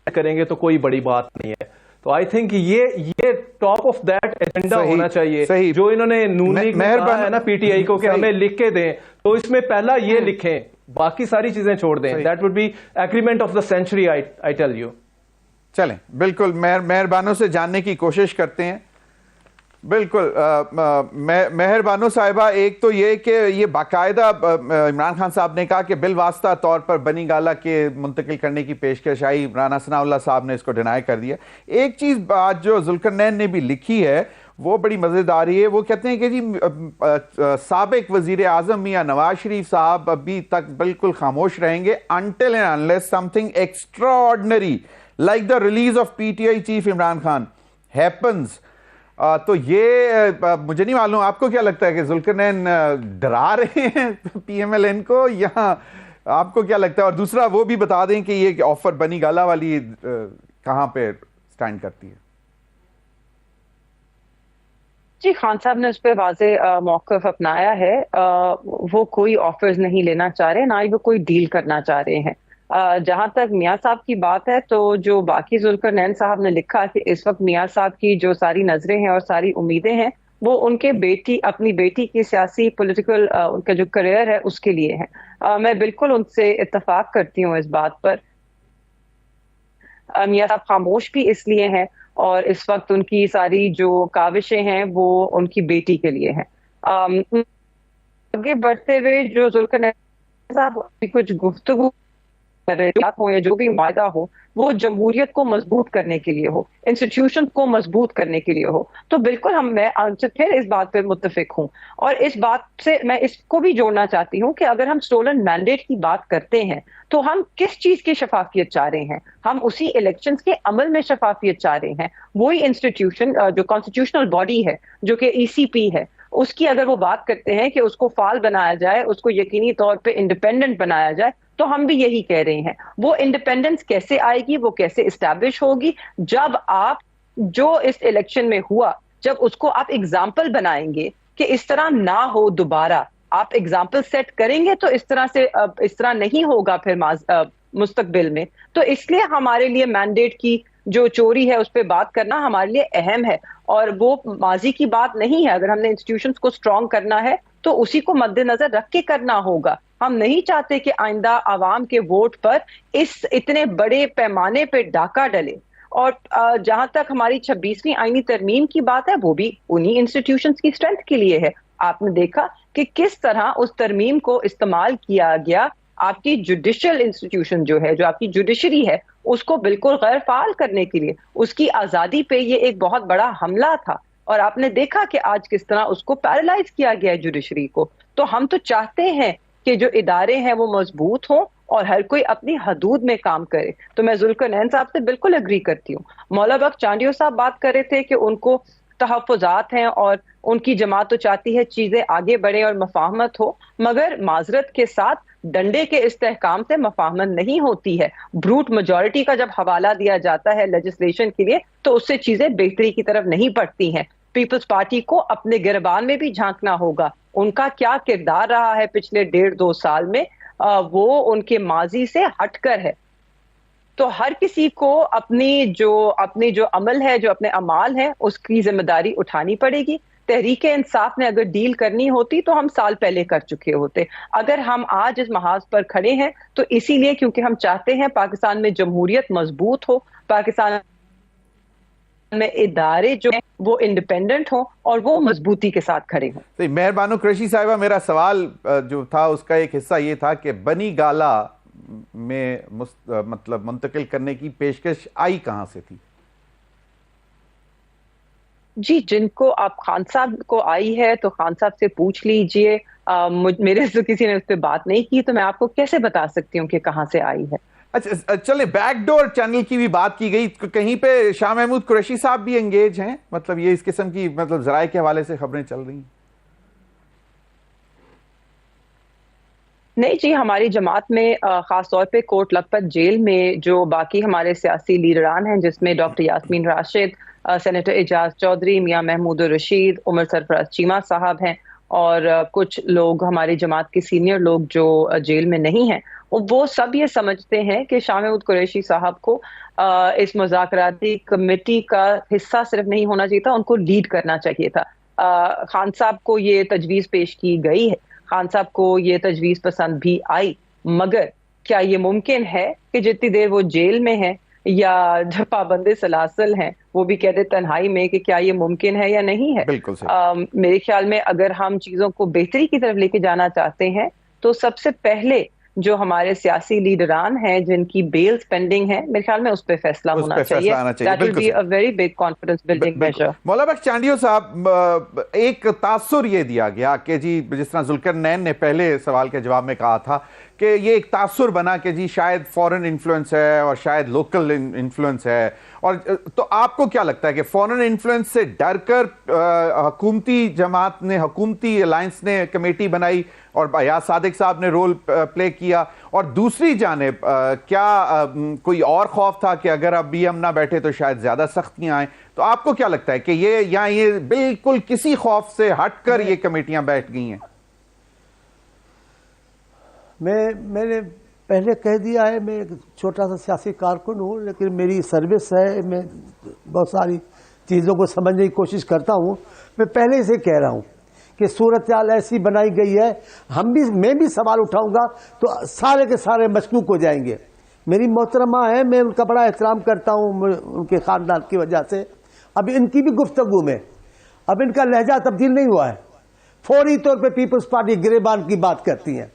करेंगे, तो कोई बड़ी बात नहीं है। तो आई थिंक ये टॉप ऑफ दैट एजेंडा होना चाहिए। सही। जो इन्होंने नून लीग में कहा है ना पीटीआई को कि हमें लिख के दें, तो इसमें पहला ये लिखें, बाकी सारी चीजें छोड़ दें। That would be agreement of the century, I tell you. चलें, बिल्कुल मेहरबानों से जानने की कोशिश करते हैं। बिल्कुल मेहरबानो साहिबा, एक तो ये कि ये बाकायदा इमरान खान साहब ने कहा कि बिल वास्ता तौर पर बनी गाला के मुंतकिल करने की पेशकश आई, राना सनाउल्लाह साहब ने इसको डिनाई कर दिया। एक चीज़ बात जो जुल्करनैन ने भी लिखी है वो बड़ी मज़ेदार है। वो कहते हैं कि जी साबिक वज़ीर आज़म मियां नवाज शरीफ साहब अभी तक बिल्कुल खामोश रहेंगे until and unless something extraordinary like the release of PTI chief Imran Khan happens. तो ये मुझे नहीं मालूम, आपको क्या लगता है कि जुल्करनैन डरा रहे हैं पीएमएलएन को, या आपको क्या लगता है? और दूसरा वो भी बता दें कि ये ऑफर बनी गाला वाली कहां पे स्टैंड करती है? जी, खान साहब ने उस पर वाज़े मौक़िफ़ अपनाया है। वो कोई ऑफर्स नहीं लेना चाह रहे, ना ही वो कोई डील करना चाह रहे हैं। जहां तक मियां साहब की बात है, तो जो बाकी जुल्करनैन साहब ने लिखा कि इस वक्त मियां साहब की जो सारी नजरें हैं और सारी उम्मीदें हैं वो उनके अपनी बेटी की सियासी पॉलिटिकल उनका जो करियर है उसके लिए है। मैं बिल्कुल उनसे इत्तेफाक करती हूँ इस बात पर। मियां साहब खामोश भी इसलिए हैं और इस वक्त उनकी सारी जो काविशें हैं वो उनकी बेटी के लिए हैं। आगे बढ़ते हुए जो जुल्करनैन साहब कुछ गुफ्तगू हो या जो भी वायदा हो वो जमहूरियत को मजबूत करने के लिए हो, इंस्टीट्यूशन को मजबूत करने के लिए हो, तो बिल्कुल मैं फिर इस बात पे मुत्तफिक हूँ। और इस बात से मैं इसको भी जोड़ना चाहती हूँ कि अगर हम स्टोलन मैंडेट की बात करते हैं तो हम किस चीज की शफाफियत चाह रहे हैं? हम उसी इलेक्शंस के अमल में शफाफियत चाह रहे हैं। वही इंस्टीट्यूशन जो कॉन्स्टिट्यूशनल बॉडी है जो कि ईसीपी है, उसकी अगर वो बात करते हैं कि उसको फाल बनाया जाए, उसको यकीनी तौर पे इंडिपेंडेंट बनाया जाए, तो हम भी यही कह रहे हैं। वो इंडिपेंडेंस कैसे आएगी, वो कैसे इस्टेब्लिश होगी? जब आप जो इस इलेक्शन में हुआ, जब उसको आप एग्जाम्पल बनाएंगे कि इस तरह ना हो दोबारा, आप एग्जाम्पल सेट करेंगे तो इस तरह नहीं होगा फिर मुस्तकबिल में। तो इसलिए हमारे लिए मैंडेट की जो चोरी है उस पर बात करना हमारे लिए अहम है, और वो माजी की बात नहीं है। अगर हमने इंस्टीट्यूशंस को स्ट्रॉन्ग करना है तो उसी को मद्देनजर रख के करना होगा। हम नहीं चाहते कि आइंदा आवाम के वोट पर इस इतने बड़े पैमाने पे डाका डले। और जहां तक हमारी 26वीं आईनी तरमीम की बात है, वो भी उन्हीं इंस्टीट्यूशंस की स्ट्रेंथ के लिए है। आपने देखा कि किस तरह उस तरमीम को इस्तेमाल किया गया आपकी जुडिशियल इंस्टीट्यूशन जो है, जो आपकी जुडिशरी है, उसको बिल्कुल गैर फाल करने के लिए, उसकी आजादी पे ये एक बहुत बड़ा हमला था। और आपने देखा कि आज किस तरह उसको पैरालाइज किया गया है जुडिशरी को। तो हम तो चाहते हैं कि जो इदारे हैं वो मजबूत हों और हर कोई अपनी हदूद में काम करे। तो मैं जुल्करनैन साहब से बिल्कुल एग्री करती हूँ। मौला बख्श चांडियो साहब बात कर रहे थे कि उनको तहफ़्फ़ुज़ात हैं और उनकी जमात तो चाहती है चीजें आगे बढ़े और मफाहमत हो, मगर माजरत के साथ डंडे के इस्तेहकाम से मफाहमत नहीं होती है। ब्रूट मेजॉरिटी का जब हवाला दिया जाता है लेजिस्लेशन के लिए तो उससे चीजें बेहतरी की तरफ नहीं बढ़ती हैं। पीपल्स पार्टी को अपने गिरबान में भी झांकना होगा। उनका क्या किरदार रहा है पिछले 1.5-2 साल में, वो उनके माजी से हटकर है। तो हर किसी को अपनी जो अमल है, जो अपने अमाल है, उसकी जिम्मेदारी उठानी पड़ेगी। तहरीक इंसाफ ने अगर डील करनी होती तो हम साल पहले कर चुके होते। अगर हम आज इस महाज पर खड़े हैं तो इसीलिए क्योंकि हम चाहते हैं पाकिस्तान में जमहूरियत मजबूत हो, पाकिस्तान में इदारे जो हैं वो इंडिपेंडेंट हो और वो मजबूती के साथ खड़े हों। तो मेहरबानो कुरैशी साहिबा, मेरा सवाल जो था उसका एक हिस्सा ये था कि बनी गाला में मतलब मुंतकिल करने की पेशकश आई कहां से थी? जी, जिनको आप खान साहब को आई है तो खान साहब से पूछ लीजिए। मेरे से किसी ने उस पर बात नहीं की, तो मैं आपको कैसे बता सकती हूँ कि कहाँ से आई है। अच्छा चले, बैकडोर चैनल की भी बात की गई, कहीं पे शाह महमूद कुरैशी साहब भी एंगेज हैं, मतलब ये इस किस्म की मतलब जराए के हवाले से खबरें चल रही हैं। नहीं जी, हमारी जमात में खास तौर पे कोट लखपत जेल में जो बाकी हमारे सियासी लीडरान हैं, जिसमें डॉक्टर यास्मीन राशिद, सेनेटर एजाज चौधरी, मियां महमूद रशीद, उमर सरफराज चीमा साहब हैं, और कुछ लोग हमारी जमात के सीनियर लोग जो जेल में नहीं हैं, वो सब ये समझते हैं कि शाह महमूद कुरैशी साहब को इस मुज़ाकराती कमेटी का हिस्सा सिर्फ नहीं होना चाहिए था, उनको लीड करना चाहिए था। खान साहब को ये तजवीज़ पेश की गई है, खान साहब को ये तजवीज़ पसंद भी आई, मगर क्या ये मुमकिन है कि जितनी देर वो जेल में है या जब पाबंदे सलासल हैं, वो भी कहते तन्हाई में, कि क्या ये मुमकिन है या नहीं है। बिल्कुल सही। मेरे ख्याल में अगर हम चीज़ों को बेहतरी की तरफ लेके जाना चाहते हैं तो सबसे पहले जो हमारे सियासी लीडरान हैं जिनकी बेल पेंडिंग है, मेरे ख्याल में उस पर फैसला होना चाहिए। That will be a very big confidence building measure. Maula Bakhsh Chandio साहब, एक तासुर ये दिया गया कि जी, जिस तरह जुल्करनैन ने पहले सवाल के जवाब में कहा था कि ये एक तासुर बना कि जी शायद फॉरेन इन्फ्लुएंस है और शायद लोकल इन्फ्लुएंस है, और तो आपको क्या लगता है कि फॉरेन इन्फ्लुएंस से डर कर हुकूमती जमात ने, हुकूमती अलायंस ने कमेटी बनाई और अयाज सादिक साहब ने रोल प्ले किया, और दूसरी जानिब क्या कोई और खौफ था कि अगर अब बीएम ना बैठे तो शायद ज्यादा सख्तियां आए? तो आपको क्या लगता है कि ये बिल्कुल किसी खौफ से हटकर ये कमेटियां बैठ गई हैं? मैंने पहले कह दिया है, मैं एक छोटा सा सियासी कारकुन हूँ, लेकिन मेरी सर्विस है, मैं बहुत सारी चीज़ों को समझने की कोशिश करता हूँ। मैं पहले से कह रहा हूँ कि सूरत हाल ऐसी बनाई गई है, मैं भी सवाल उठाऊंगा तो सारे के सारे मशकूक हो जाएंगे। मेरी मोहतरमा है, मैं उनका बड़ा एहतराम करता हूँ उनके ख़ानदान की वजह से। अब इनकी भी गुफ्तगू में अब इनका लहजा तब्दील नहीं हुआ है, फौरी तौर पे पीपल्स पार्टी गिरेबान की बात करती है।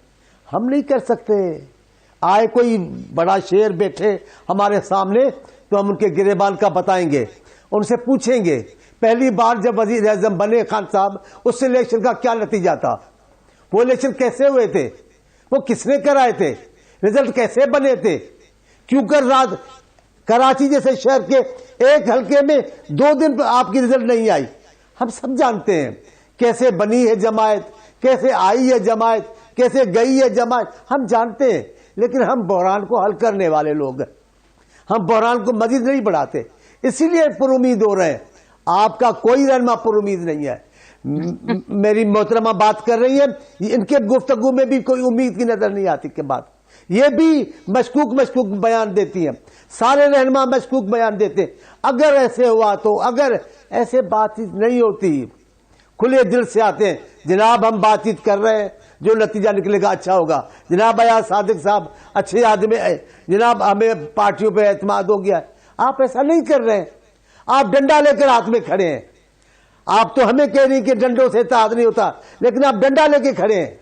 हम नहीं कर सकते, आए कोई बड़ा शेर बैठे हमारे सामने तो हम उनके गिरेबान का बताएंगे, उनसे पूछेंगे पहली बार जब वजीर आजम बने खान साहब, उस इलेक्शन का क्या नतीजा था, वो इलेक्शन कैसे हुए थे, वो किसने कराए थे, रिजल्ट कैसे बने थे, क्यों कर रात कराची जैसे शहर के एक हल्के में 2 दिन आपकी रिजल्ट नहीं आई। हम सब जानते हैं कैसे बनी है जमायत, कैसे आई है जमायत, कैसे गई है जमायत, हम जानते हैं। लेकिन हम बहरान को हल करने वाले लोग हैं, हम बहरान को मजीद नहीं बढ़ाते, इसीलिए पुरुमीद हो रहे हैं। आपका कोई रहनुमा पुरुमीद नहीं है। मेरी मोहतरमा बात कर रही है, इनके गुफ्तगू में भी कोई उम्मीद की नजर नहीं आती के बाद, ये भी मशकूक बयान देती हैं, सारे रहनुमा मशकूक बयान देते। अगर ऐसे हुआ तो, अगर ऐसे बातचीत नहीं होती, खुले दिल से आते हैं, जनाब हम बातचीत कर रहे हैं, जो नतीजा निकलेगा अच्छा होगा, जनाब अयाज सादिक साहब अच्छे आदमी है, जनाब हमें पार्टियों पे एतमाद हो गया है। आप ऐसा नहीं कर रहे हैं, आप डंडा लेकर हाथ में खड़े हैं। आप तो हमें कह रही कि डंडों से इत्तेहाद नहीं होता, लेकिन आप डंडा लेके खड़े हैं,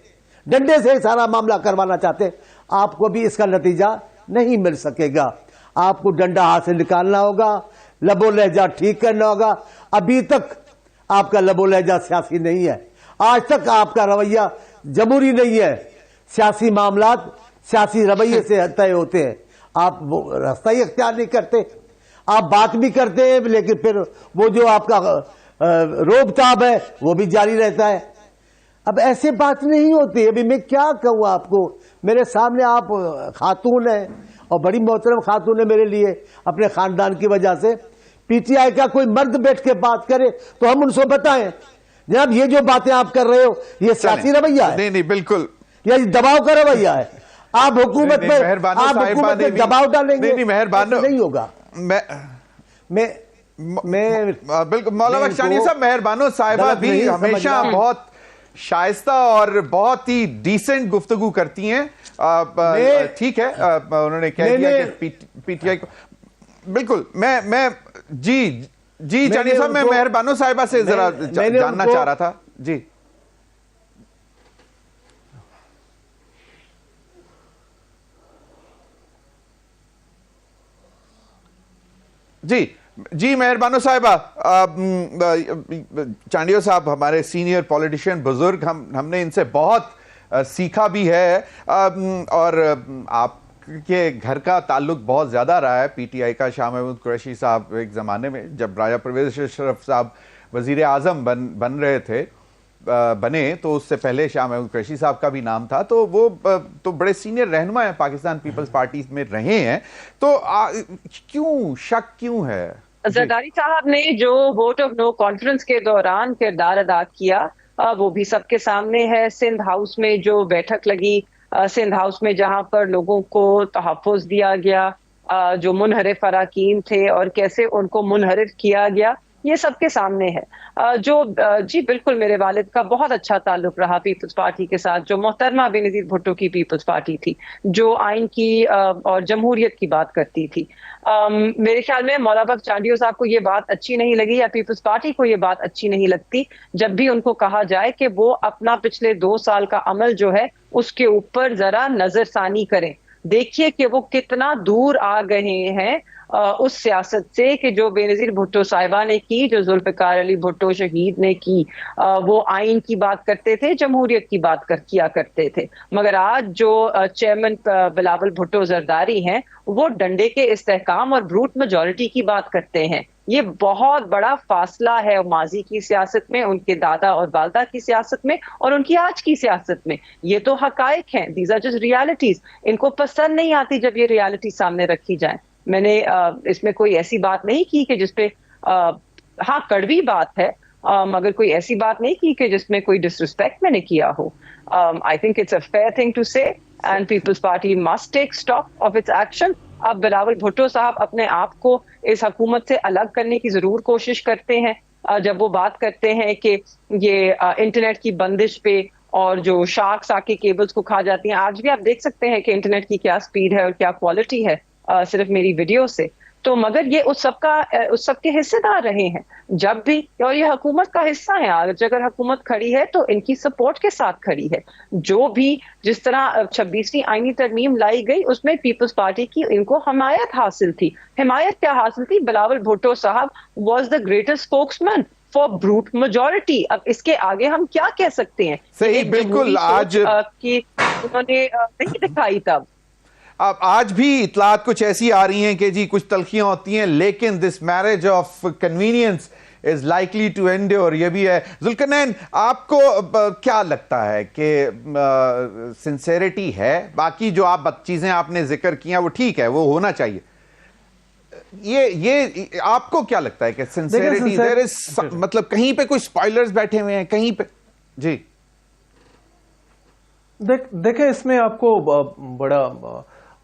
डंडे से सारा मामला करवाना चाहते हैं। आपको भी इसका नतीजा नहीं मिल सकेगा, आपको डंडा हाथ से निकालना होगा, लबो लहजा ठीक करना होगा। अभी तक आपका लबो लहजा सियासी नहीं है, आज तक आपका रवैया जमहूरी नहीं है, सियासी मामलात सियासी रवैये से तय होते हैं। आप वो रास्ता ही अख्तियार नहीं करते, आप बात भी करते हैं लेकिन फिर वो जो आपका रोबताब है वो भी जारी रहता है। अब ऐसे बात नहीं होती। अभी मैं क्या कहूँ आपको, मेरे सामने आप खातून है और बड़ी मोहतरम खातून है मेरे लिए अपने खानदान की वजह से। पीटीआई का कोई मर्द बैठ के बात करे तो हम उनसे बताएं, जनाब ये जो बातें आप कर रहे हो ये सियासी रवैया है? नहीं बिल्कुल, या दबाव का रवैया है? आप हुकूमत पर दबाव डालेंगे? नहीं मेहरबान नहीं होगा। मैं बिल्कुल मौला बख्श चांडियो साहब, मेहरबानो साहिबा भी हमेशा बहुत शाइस्ता और बहुत ही डिसेंट गुफ्तगू करती हैं। ठीक है, उन्होंने कह दिया कि पीटीआई को बिल्कुल मैं जी चांडियो साहब, मैं मेहरबानो साहिबा से जरा जानना चाह रहा था। जी جی مہربانو صاحبہ، چانڈیو صاحب ہمارے سینئر پولیٹیشین بزرگ، ہم نے ان سے بہت سیکھا بھی ہے، اور آپ کے گھر کا تعلق بہت زیادہ رہا ہے پی ٹی آئی کا۔ شاہ محمود قریشی صاحب ایک زمانے میں جب راجہ پرویز اشرف صاحب وزیر اعظم بن رہے تھے، بنے تو اس سے پہلے شاہ محمود قریشی صاحب کا بھی نام تھا، تو وہ تو بڑے سینئر رہنما ہیں پاکستان پیپلز پارٹی میں رہے ہیں، تو کیوں شک کیوں ہے؟ زرداری صاحب نے جو ووٹ آف نو کانفرنس کے دوران کردار ادا کیا وہ بھی سب کے سامنے ہے۔ سندھ ہاؤس میں جو بیٹھک لگی، سندھ ہاؤس میں جہاں پر لوگوں کو تحفظ دیا گیا، جو منحرف اراکین تھے اور کیسے ان کو منحرف کیا گیا، یہ سب کے سامنے ہے۔ جی بالکل، میرے والد کا بہت اچھا تعلق رہا پیپلز پارٹی کے ساتھ، جو محترمہ بینظیر بھٹو کی پیپلز پارٹی تھی، جو آئین کی اور جمہوریت کی بات کرتی تھی۔ میرے خیال میں مولا بخش چانڈیو صاحب کو یہ بات اچھی نہیں لگی، یا پیپلز پارٹی کو یہ بات اچھی نہیں لگتی جب بھی ان کو کہا جائے کہ وہ اپنا پچھلے 2 سال کا عمل جو ہے اس کے اوپر ذرا نظر ثانی کریں۔ دیکھیے کہ وہ کتنا دور آ گئے ہیں اس سیاست سے کہ جو بینظیر بھٹو صاحبہ نے کی، جو ذوالفقار علی بھٹو شہید نے کی۔ وہ آئین کی بات کرتے تھے، جمہوریت کی بات کیا کرتے تھے، مگر آج جو چیئرمین بلاول بھٹو زرداری ہیں وہ ڈنڈے کے استحکام اور بروٹ میجورٹی کی بات کرتے ہیں۔ یہ بہت بڑا فاصلہ ہے ماضی کی سیاست میں، ان کے دادا اور والدہ کی سیاست میں اور ان کی آج کی سیاست میں۔ یہ تو حقائق ہیں، دیز آر جسٹ ریالٹیز۔ ان کو پسند نہیں آتی جب یہ ریالٹی سامنے رکھی جائیں۔ میں نے اس میں کوئی ایسی بات نہیں کی کہ جس پہ ہاں کڑوی بات ہے، مگر کوئی ایسی بات نہیں کی کہ جس میں کوئی ڈس ریسپیکٹ میں نے کیا ہو۔ I think it's a fair thing to say, and Peoples Party must take stock of its action. اب بلاول بھٹو صاحب اپنے آپ کو اس حکومت سے الگ کرنے کی ضرور کوشش کرتے ہیں، جب وہ بات کرتے ہیں کہ یہ انٹرنیٹ کی بندش پہ اور جو شارکس آ کے کیبلز کو کھا جاتی ہیں۔ آج بھی آپ دیکھ سکتے ہیں کہ انٹرنیٹ کی کیا سپیڈ ہے اور کیا کوالٹی ہے صرف میری ویڈیو سے۔ تو مگر یہ اس سب کے حصے دار رہے ہیں جب بھی، اور یہ حکومت کا حصہ ہے۔ آج اگر حکومت کھڑی ہے تو ان کی سپورٹ کے ساتھ کھڑی ہے۔ جو بھی جس طرح 26ویں آئینی ترمیم لائی گئی اس میں پیپلز پارٹی کی ان کو حمایت حاصل تھی۔ حمایت کیا حاصل تھی؟ Bilawal Bhutto sahib was the greatest spokesman for brute majority. اب اس کے آگے ہم کیا کہہ سکتے ہیں؟ صحیح، بالکل۔ آج کی انہوں نے نہیں دکھائی تب۔ اب آج بھی اطلاعات کچھ ایسی آ رہی ہیں کہ جی کچھ تلخیاں ہوتی ہیں، لیکن this marriage of convenience is likely to endure, یہ بھی ہے۔ ذوالقرنین، آپ کو کیا لگتا ہے کہ سنسیریٹی ہے؟ باقی جو چیزیں آپ نے ذکر کیا وہ ٹھیک ہے، وہ ہونا چاہیے۔ یہ آپ کو کیا لگتا ہے کہ سنسیریٹی دیر از، مطلب کہیں پہ کوئی سپوائلرز بیٹھے ہوئے ہیں کہیں پہ؟ جی دیکھیں، اس میں آپ کو بڑا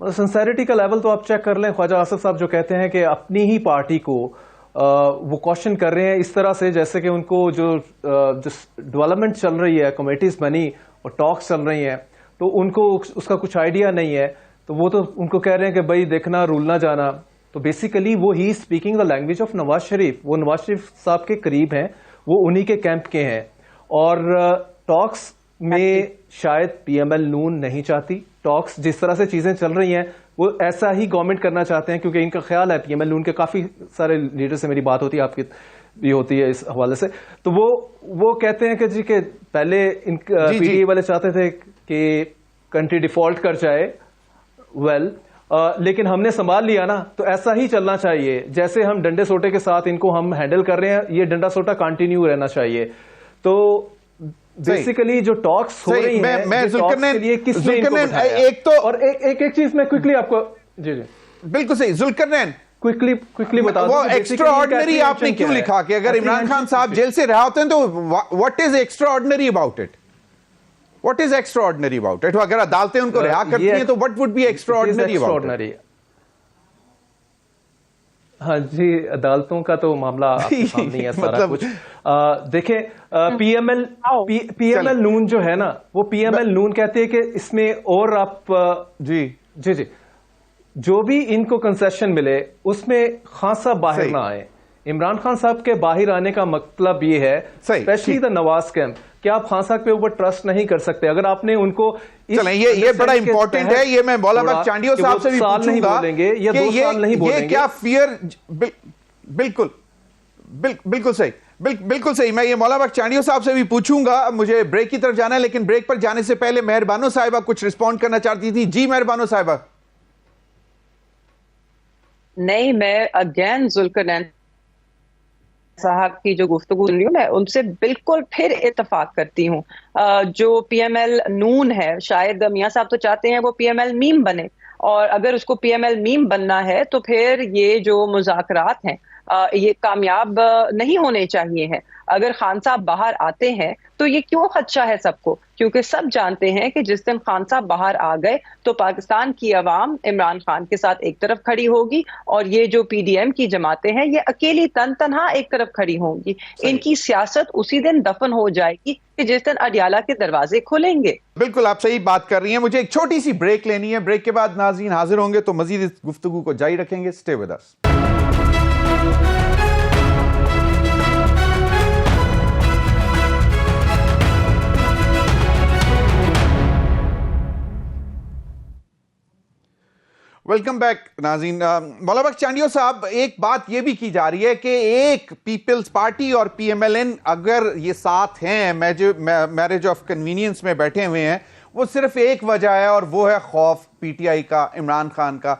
سنسیریٹی کا لیول تو آپ چیک کر لیں۔ خواجہ آصف صاحب جو کہتے ہیں کہ اپنی ہی پارٹی کو وہ کوشچن کر رہے ہیں اس طرح سے جیسے کہ ان کو جو ڈیولپمنٹ چل رہی ہے، کمیٹیز بنی اور ٹاکس چل رہی ہیں، تو ان کو اس کا کچھ آئیڈیا نہیں ہے، تو وہ تو ان کو کہہ رہے ہیں کہ بھائی دیکھنا رول نہ جانا۔ تو بیسیکلی وہ ہی speaking the language of Nawaz Sharif. وہ نواز شریف صاحب کے قریب ہیں، وہ انہی کے کیمپ کے ہیں، اور ٹاکس میں شاید پی ایم ایل نون نہیں چاہتی۔ ٹاکس جس طرح سے چیزیں چل رہی ہیں وہ ایسا ہی گورنمنٹ کرنا چاہتے ہیں، کیونکہ ان کا خیال ہے، پی ایم ایل نون کے کافی سارے لیڈر سے میری بات ہوتی ہے، آپ کی بھی ہوتی ہے اس حوالے سے، تو وہ کہتے ہیں کہ جی کہ پہلے پی ڈی اے والے چاہتے تھے کہ کنٹری ڈیفالٹ کر جائے، لیکن ہم نے سنبھال لیا نا، تو ایسا ہی چلنا چاہیے جیسے ہم ڈنڈے سوٹے کے ساتھ ان کو ہم ہینڈل کر رہے ہیں، یہ ڈنڈا سوٹا کنٹینیو رہنا چاہیے۔ تو بیسیکلی جو ٹاکس ہو رہی ہیں، ایک تو اور ایک چیز میں کوئکلی آپ کو جی بالکل صحیح ذوالقرنین کوئکلی بتا وہ ایکسٹرا آرڈنری آپ نے کیوں لکھا کہ اگر عمران خان صاحب جیل سے رہا ہوتے ہیں تو what is extraordinary about it? What is extraordinary about it? اگر عدالتیں ان کو رہا کرتی ہیں تو what would be extraordinary about it? ہاں جی، عدالتوں کا تو معاملہ نہیں ہے سارا کچھ۔ دیکھیں، پی ایم ایل نون جو ہے نا، وہ پی ایم ایل نون کہتے ہیں کہ اس میں اور آپ جی جو بھی ان کو کنسیشن ملے اس میں خان صاحب باہر نہ آئے۔ عمران خان صاحب کے باہر آنے کا مطلب یہ ہے، اسپیشلی دا نواز کیمپ، کہ آپ خان صاحب کے اوپر ٹرسٹ نہیں کر سکتے۔ اگر آپ نے ان کو چلیں، یہ بڑا امپورٹنٹ ہے، یہ میں مولا بخش چانڈیو صاحب سے بھی پوچھوں گا یا 2 سال نہیں بولیں گے، یہ کیا فیئر، بالکل بالکل صحیح، بالکل صحیح. میں یہ مولا بخش چانڈیو صاحب سے بھی پوچھوں گا. مجھے بریک کی طرف جانا ہے، لیکن بریک پر جانے سے پہلے مہر بانو صاحبہ کچھ رسپونڈ کرنا چاہتی تھی. جی مہر بانو صاحبہ. نہیں، میں اگین ذوالقرنین صاحب کی جو گفتگو سن رہی ہوں، میں ان سے بالکل پھر اتفاق کرتی ہوں. جو پی ایم ایل نون ہے، شاید میاں صاحب تو چاہتے ہیں وہ پی ایم ایل میم بنے، اور اگر اس کو پی ایم ایل میم بننا ہے تو پھر یہ جو مذاکرات ہیں یہ کامیاب نہیں ہونے چاہیے ہیں. اگر خان صاحب باہر آتے ہیں تو یہ کیوں خدشہ ہے سب کو؟ کیونکہ سب جانتے ہیں کہ جس دن خان صاحب باہر آ گئے تو پاکستان کی عوام عمران خان کے ساتھ ایک طرف کھڑی ہوگی، اور یہ جو پی ڈی ایم کی جماعتیں ہیں یہ اکیلی تنہا ایک طرف کھڑی ہوں گی. ان کی سیاست اسی دن دفن ہو جائے گی کہ جس دن اڈیالہ کے دروازے کھلیں گے. بالکل آپ صحیح بات کر رہی ہیں. مجھے ایک چھوٹی سی بریک لینی ہے. بریک کے بعد ناظرین حاضر ہوں گے تو مزید اس گفتگو کو جاری رکھیں گے. Stay with us. Welcome back ناظرین. مولا بخش چانڈیو صاحب، ایک بات یہ بھی کی جا رہی ہے کہ ایک پیپلز پارٹی اور پی ایم ایل این اگر یہ ساتھ ہیں، میرج آف کنوینئنس میں بیٹھے ہوئے ہیں، وہ صرف ایک وجہ ہے اور وہ ہے خوف پی ٹی آئی کا، عمران خان کا.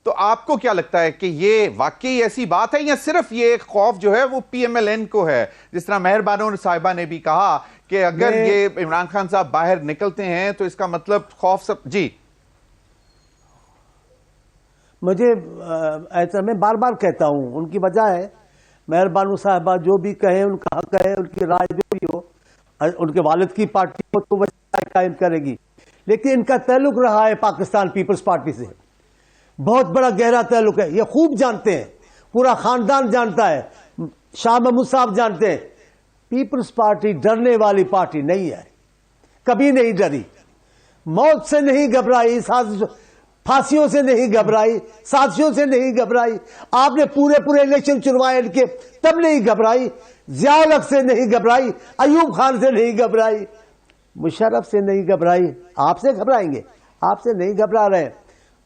تو آپ کو کیا لگتا ہے کہ یہ واقعی ایسی بات ہے یا صرف یہ خوف جو ہے وہ پی ایم ایل این کو ہے؟ جس طرح مہر بانو صاحبہ نے بھی کہا کہ اگر یہ عمران خان صاحب باہر نکلتے ہیں تو اس کا مطلب خوف سب. جی مجھے ایسا میں بار بار کہتا ہوں، ان کی وجہ ہے مہر بانو صاحبہ جو بھی کہیں ان کا حق ہے، ان کی رائے جو بھی ہو، ان کے والد کی پارٹی ہو تو وہ قائم کرے گی، لیکن ان کا تعلق رہا ہے پاکستان پیپلز پارٹی سے، بہت بڑا گہرا تعلق ہے. یہ خوب جانتے ہیں، پورا خاندان جانتا ہے، شاہ محمود صاحب جانتے ہیں. پیپلز پارٹی ڈرنے والی پارٹی نہیں ہے، کبھی نہیں ڈری، موت سے نہیں گھبرائی، پھانسیوں سے نہیں گھبرائی، سازشوں سے نہیں گھبرائی. آپ نے پورے الیکشن چنوائے ان کے، تب نہیں گھبرائی. ضیاء الحق سے نہیں گھبرائی، ایوب خان سے نہیں گھبرائی، مشرف سے نہیں گھبرائی. آپ سے گھبرائیں گے؟ آپ سے نہیں گھبرا رہے.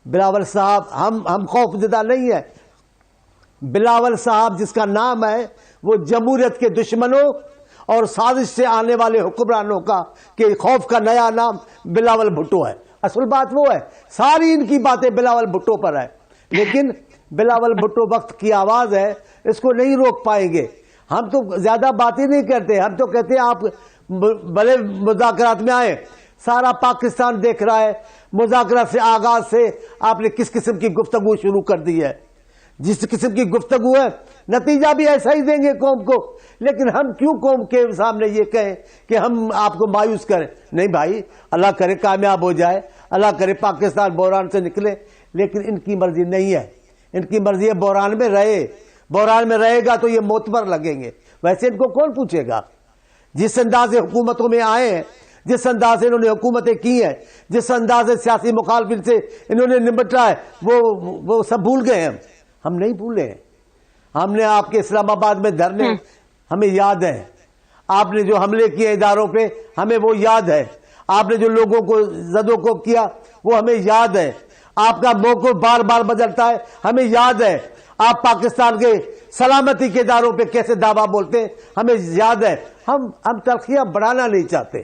بلاول صاحب، ہم خوف زدہ نہیں ہے. بلاول صاحب جس کا نام ہے وہ جمہوریت کے دشمنوں اور سازش سے آنے والے حکمرانوں کا کہ خوف کا نیا نام بلاول بھٹو ہے. اصل بات وہ ہے، ساری ان کی باتیں بلاول بھٹو پر ہے، لیکن بلاول بھٹو وقت کی آواز ہے، اس کو نہیں روک پائیں گے. ہم تو زیادہ بات ہی نہیں کرتے، ہم تو کہتے ہیں آپ بڑے مذاکرات میں آئیں. سارا پاکستان دیکھ رہا ہے مذاکرات سے آغاز سے آپ نے کس قسم کی گفتگو شروع کر دی ہے. جس قسم کی گفتگو ہے نتیجہ بھی ایسا ہی دیں گے قوم کو. لیکن ہم کیوں قوم کے سامنے یہ کہیں کہ ہم آپ کو مایوس کریں؟ نہیں بھائی، اللہ کرے کامیاب ہو جائے، اللہ کرے پاکستان بحران سے نکلے، لیکن ان کی مرضی نہیں ہے. ان کی مرضی ہے بحران میں رہے. بحران میں رہے گا تو یہ معتبر لگیں گے. ویسے ان کو کون پوچھے گا؟ جس انداز سے حکومتوں میں آئے ہیں، جس انداز سے انہوں نے حکومتیں کی ہیں، جس انداز سے سیاسی مخالفین سے انہوں نے نمٹا ہے، وہ سب بھول گئے ہیں. ہم نہیں بھولے ہیں. ہم نے آپ کے اسلام آباد میں دھرنے ہمیں یاد ہے. آپ نے جو حملے کیے اداروں پہ ہمیں وہ یاد ہے. آپ نے جو لوگوں کو زدوں کو کیا وہ ہمیں یاد ہے. آپ کا موقف بار بار بدلتا ہے، ہمیں یاد ہے. آپ پاکستان کے سلامتی کے اداروں پہ کیسے دعویٰ بولتے ہیں، ہمیں یاد ہے. ہم تلخیاں بڑھانا نہیں چاہتے.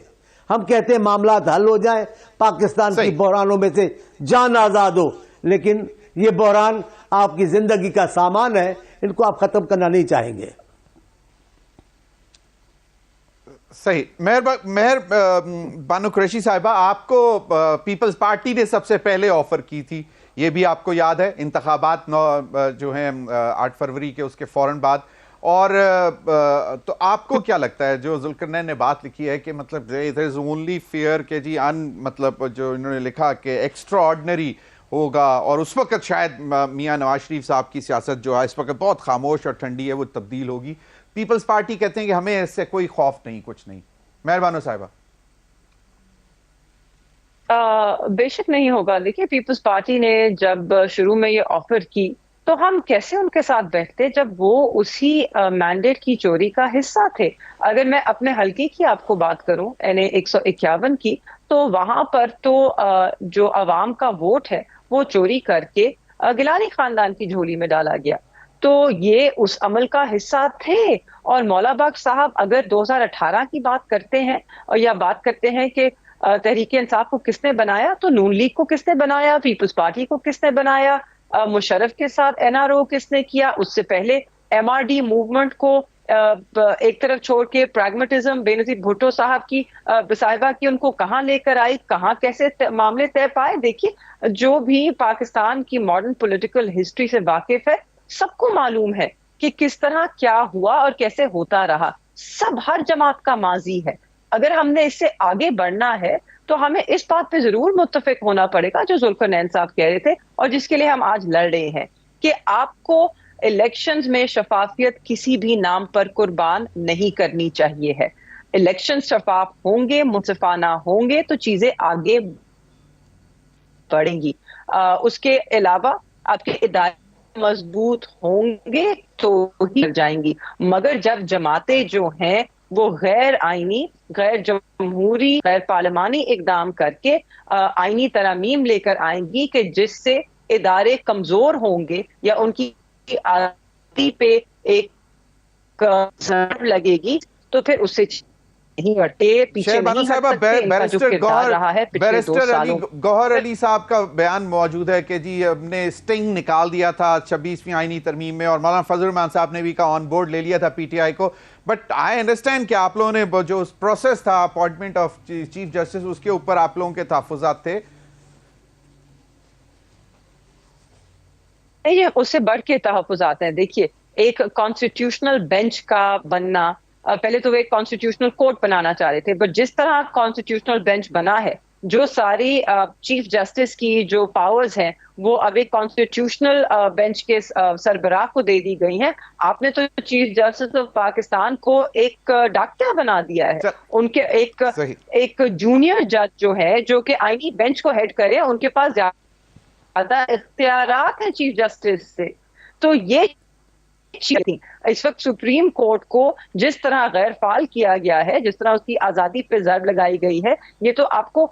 ہم کہتے ہیں معاملات حل ہو جائیں، پاکستان کی بحرانوں میں سے جان آزاد ہو. لیکن یہ بحران آپ کی زندگی کا سامان ہے، ان کو آپ ختم کرنا نہیں چاہیں گے. صحیح. مہر بانو قریشی صاحبہ، آپ کو پیپلز پارٹی نے سب سے پہلے آفر کی تھی، یہ بھی آپ کو یاد ہے، انتخابات جو ہیں 8 فروری کے اس کے فوراً بعد. اور تو آپ کو کیا لگتا ہے جو ذوالقرنین نے بات لکھی ہے کہ مطلب there is only fear کہ جی مطلب جو انہوں نے لکھا کہ ایکسٹرا آرڈنری ہوگا، اور اس وقت شاید میاں نواز شریف صاحب کی سیاست جو ہے اس وقت بہت خاموش اور ٹھنڈی ہے، وہ تبدیل ہوگی. پیپلز پارٹی کہتے ہیں کہ ہمیں اس سے کوئی خوف نہیں، کچھ نہیں. مہر بانو صاحبہ. بے شک نہیں ہوگا. دیکھیے، پیپلز پارٹی نے جب شروع میں یہ آفر کی تو ہم کیسے ان کے ساتھ بیٹھتے جب وہ اسی مینڈیٹ کی چوری کا حصہ تھے. اگر میں اپنے حلقے کی آپ کو بات کروں، یعنی 151 کی، تو وہاں پر تو جو عوام کا ووٹ ہے وہ چوری کر کے گیلانی خاندان کی جھولی میں ڈالا گیا. تو یہ اس عمل کا حصہ تھے. اور مولا باغ صاحب اگر 2018 کی بات کرتے ہیں اور یا بات کرتے ہیں کہ تحریک انصاف کو کس نے بنایا, تو نون لیگ کو کس نے بنایا, پیپلز پارٹی کو کس نے بنایا, مشرف کے ساتھ NRO کس نے کیا, اس سے پہلے MRD موومنٹ کو ایک طرف چھوڑ کے پریگمیٹزم بے نظیر بھٹو صاحب کی صاحبہ کی ان کو کہاں لے کر آئی, کہاں کیسے معاملے طے پائے. دیکھیے جو بھی پاکستان کی ماڈرن پولیٹیکل ہسٹری سے واقف ہے سب کو معلوم ہے کہ کس طرح کیا ہوا اور کیسے ہوتا رہا. سب ہر جماعت کا ماضی ہے. اگر ہم نے اس سے آگے بڑھنا ہے تو ہمیں اس بات پہ ضرور متفق ہونا پڑے گا جو ذوالفقار صاحب کہہ رہے تھے اور جس کے لیے ہم آج لڑ رہے ہیں, کہ آپ کو الیکشنز میں شفافیت کسی بھی نام پر قربان نہیں کرنی چاہیے ہے. الیکشن شفاف ہوں گے, منصفانہ ہوں گے تو چیزیں آگے بڑھیں گی. اس کے علاوہ آپ کے ادارے مضبوط ہوں گے تو ہی جائیں گی. مگر جب جماعتیں جو ہیں وہ غیر آئینی, غیر جمہوری, غیر پارلیمانی اقدام کر کے آئینی ترامیم لے کر آئیں گی کہ جس سے ادارے کمزور ہوں گے یا ان کی آزادی پہ ایک ضرب لگے گی, تو پھر اس سے نہیں ہٹے, پیچھے نہیں ہٹ سکتے. ان کا جو کردار رہا ہے پچھلے 2 سالوں. گوہر علی صاحب کا بیان موجود ہے کہ جی ہم نے سٹنگ نکال دیا تھا 26ویں آئینی ترمیم میں, اور مولانا فضل الرحمان صاحب نے بھی کہا آن بورڈ لے لیا تھا PTI کو. بٹ آئی انڈرسٹینڈ کہ آپ لوگوں نے جو پروسیس تھا اپوائنٹمنٹ آف چیف جسٹس, اس کے اوپر آپ لوگوں کے تحفظات تھے. اس سے بڑھ کے تحفظات ہیں. دیکھیے ایک کانسٹیٹیوشنل بینچ کا بننا, پہلے تو وہ ایک کانسٹیٹیوشنل کورٹ بنانا چاہ رہے تھے, بٹ جس طرح کانسٹیٹیوشنل بینچ بنا ہے, جو ساری چیف جسٹس کی جو پاورز ہیں وہ اب ایک کانسٹیٹیوشنل بینچ کے سربراہ کو دے دی گئی ہیں. آپ نے تو چیف جسٹس آف پاکستان کو ایک ڈاکٹر بنا دیا ہے. ان کے ایک جونیئر جج جو ہے جو کہ آئینی بینچ کو ہیڈ کرے, ان کے پاس زیادہ اختیارات ہیں چیف جسٹس سے. تو یہ اس وقت سپریم کورٹ کو جس طرح غیر فعال کیا گیا ہے, جس طرح اس کی آزادی پہ ضرب لگائی گئی ہے, یہ تو آپ کو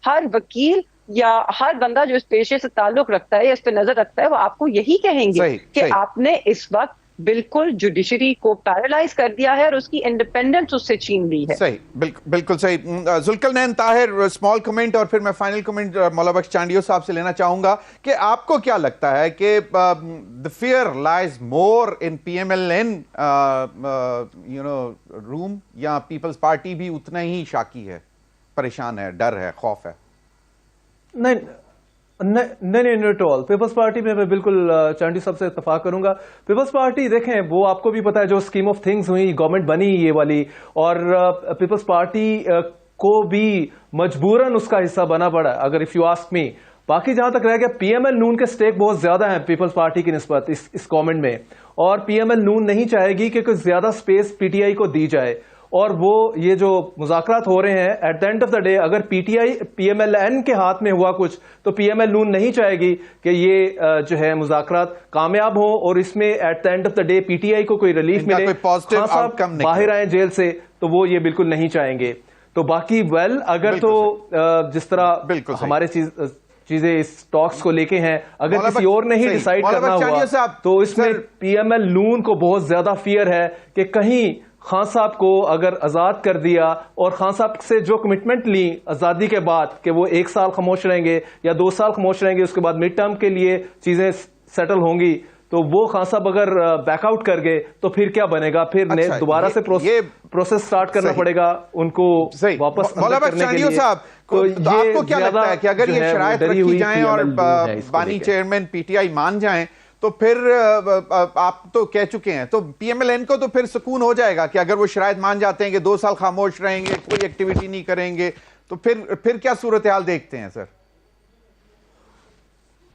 ہر وکیل یا ہر بندہ جو اس پیشے سے تعلق رکھتا ہے یا اس پہ نظر رکھتا ہے وہ آپ کو یہی کہیں گے کہ آپ نے اس وقت بالکل جوڈیشری کو پیرالائز کر دیا ہے اور اس کی انڈیپینڈنس اس سے چھین لی ہے. صحیح, بالکل صحیح. ذوالقرنین طاہر, اسمال کمنٹ اور پھر میں فائنل کمنٹ مولا بخش چانڈیو صاحب سے لینا چاہوں گا کہ آپ کو کیا لگتا ہے کہ the fear lies more in PMLN روم, یا پیپلز پارٹی بھی اتنا ہی شاکی ہے, پریشان ہے, ڈر ہے, خوف ہے؟ نہیں ایٹ آل. پیپلز پارٹی میں بالکل چانڈی صاحب سے اتفاق کروں گا. پیپلز پارٹی دیکھیں, وہ آپ کو بھی پتا ہے جو اسکیم آف تھنگز ہوئی, گورنمنٹ بنی یہ والی, اور پیپلز پارٹی کو بھی مجبوراً اس کا حصہ بنا پڑا اگر اف یو آسک می. باقی جہاں تک رہ گیا, PML نون کے سٹیک بہت زیادہ ہیں پیپلز پارٹی کی نسبت اس گورنمنٹ میں, اور PML نون نہیں چاہے گی کہ کچھ زیادہ سپیس PTI کو دی جائے. اور وہ یہ جو مذاکرات ہو رہے ہیں at the end of the day, اگر PMLN کے ہاتھ میں ہوا کچھ تو PML نون نہیں چاہے گی کہ یہ جو ہے مذاکرات کامیاب ہوں, اور اس میں at the end of the day PTI کو کوئی ریلیف ملے, خان صاحب باہر آئیں جیل سے, تو وہ یہ بالکل نہیں چاہیں گے. تو باقی اگر تو جس طرح ہمارے چیزیں اس ٹاکس کو لے کے ہیں, اگر کسی اور نے ہی ڈیسائیڈ کرنا ہوا تو اس میں PML نون کو بہت زیادہ فیئر ہے کہ کہیں خان صاحب کو اگر آزاد کر دیا, اور خان صاحب سے جو کمٹمنٹ لی آزادی کے بعد کہ وہ 1 سال خاموش رہیں گے یا 2 سال خاموش رہیں گے, اس کے بعد مڈ ٹرم کے لیے چیزیں سیٹل ہوں گی, تو وہ خان صاحب اگر بیک آؤٹ کر گئے تو پھر کیا بنے گا, پھر دوبارہ سے پروسیس سٹارٹ کرنا پڑے گا ان کو واپس اندر کرنے کے لیے. تو آپ کو کیا لگتا ہے کہ اگر یہ شرائط رکھی جائیں اور بانی چیئرمین PTI مان جائیں تو پھر آپ تو کہہ چکے ہیں, تو PMLN کو تو پھر سکون ہو جائے گا کہ اگر وہ شرائط مان جاتے ہیں کہ 2 سال خاموش رہیں گے, کوئی ایکٹیویٹی نہیں کریں گے, تو پھر کیا صورتحال دیکھتے ہیں سر؟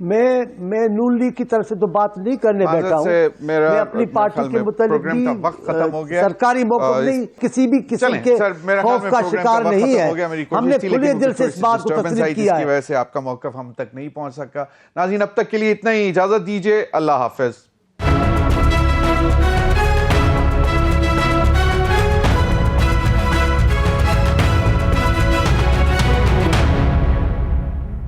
میں نون لیگ کی طرف سے تو بات نہیں کرنے بیٹھا ہوں. میں اپنی پارٹی کے متعلق بھی سرکاری موقف نہیں, کسی بھی قسم کے خوف کا شکار نہیں ہے. ہم نے کھلے دل سے اس بات کو تسلیم کیا ہے. اس کی وجہ سے آپ کا موقف ہم تک نہیں پہنچ سکا. ناظرین اب تک کے لیے اتنا ہی, اجازت دیجیے, اللہ حافظ.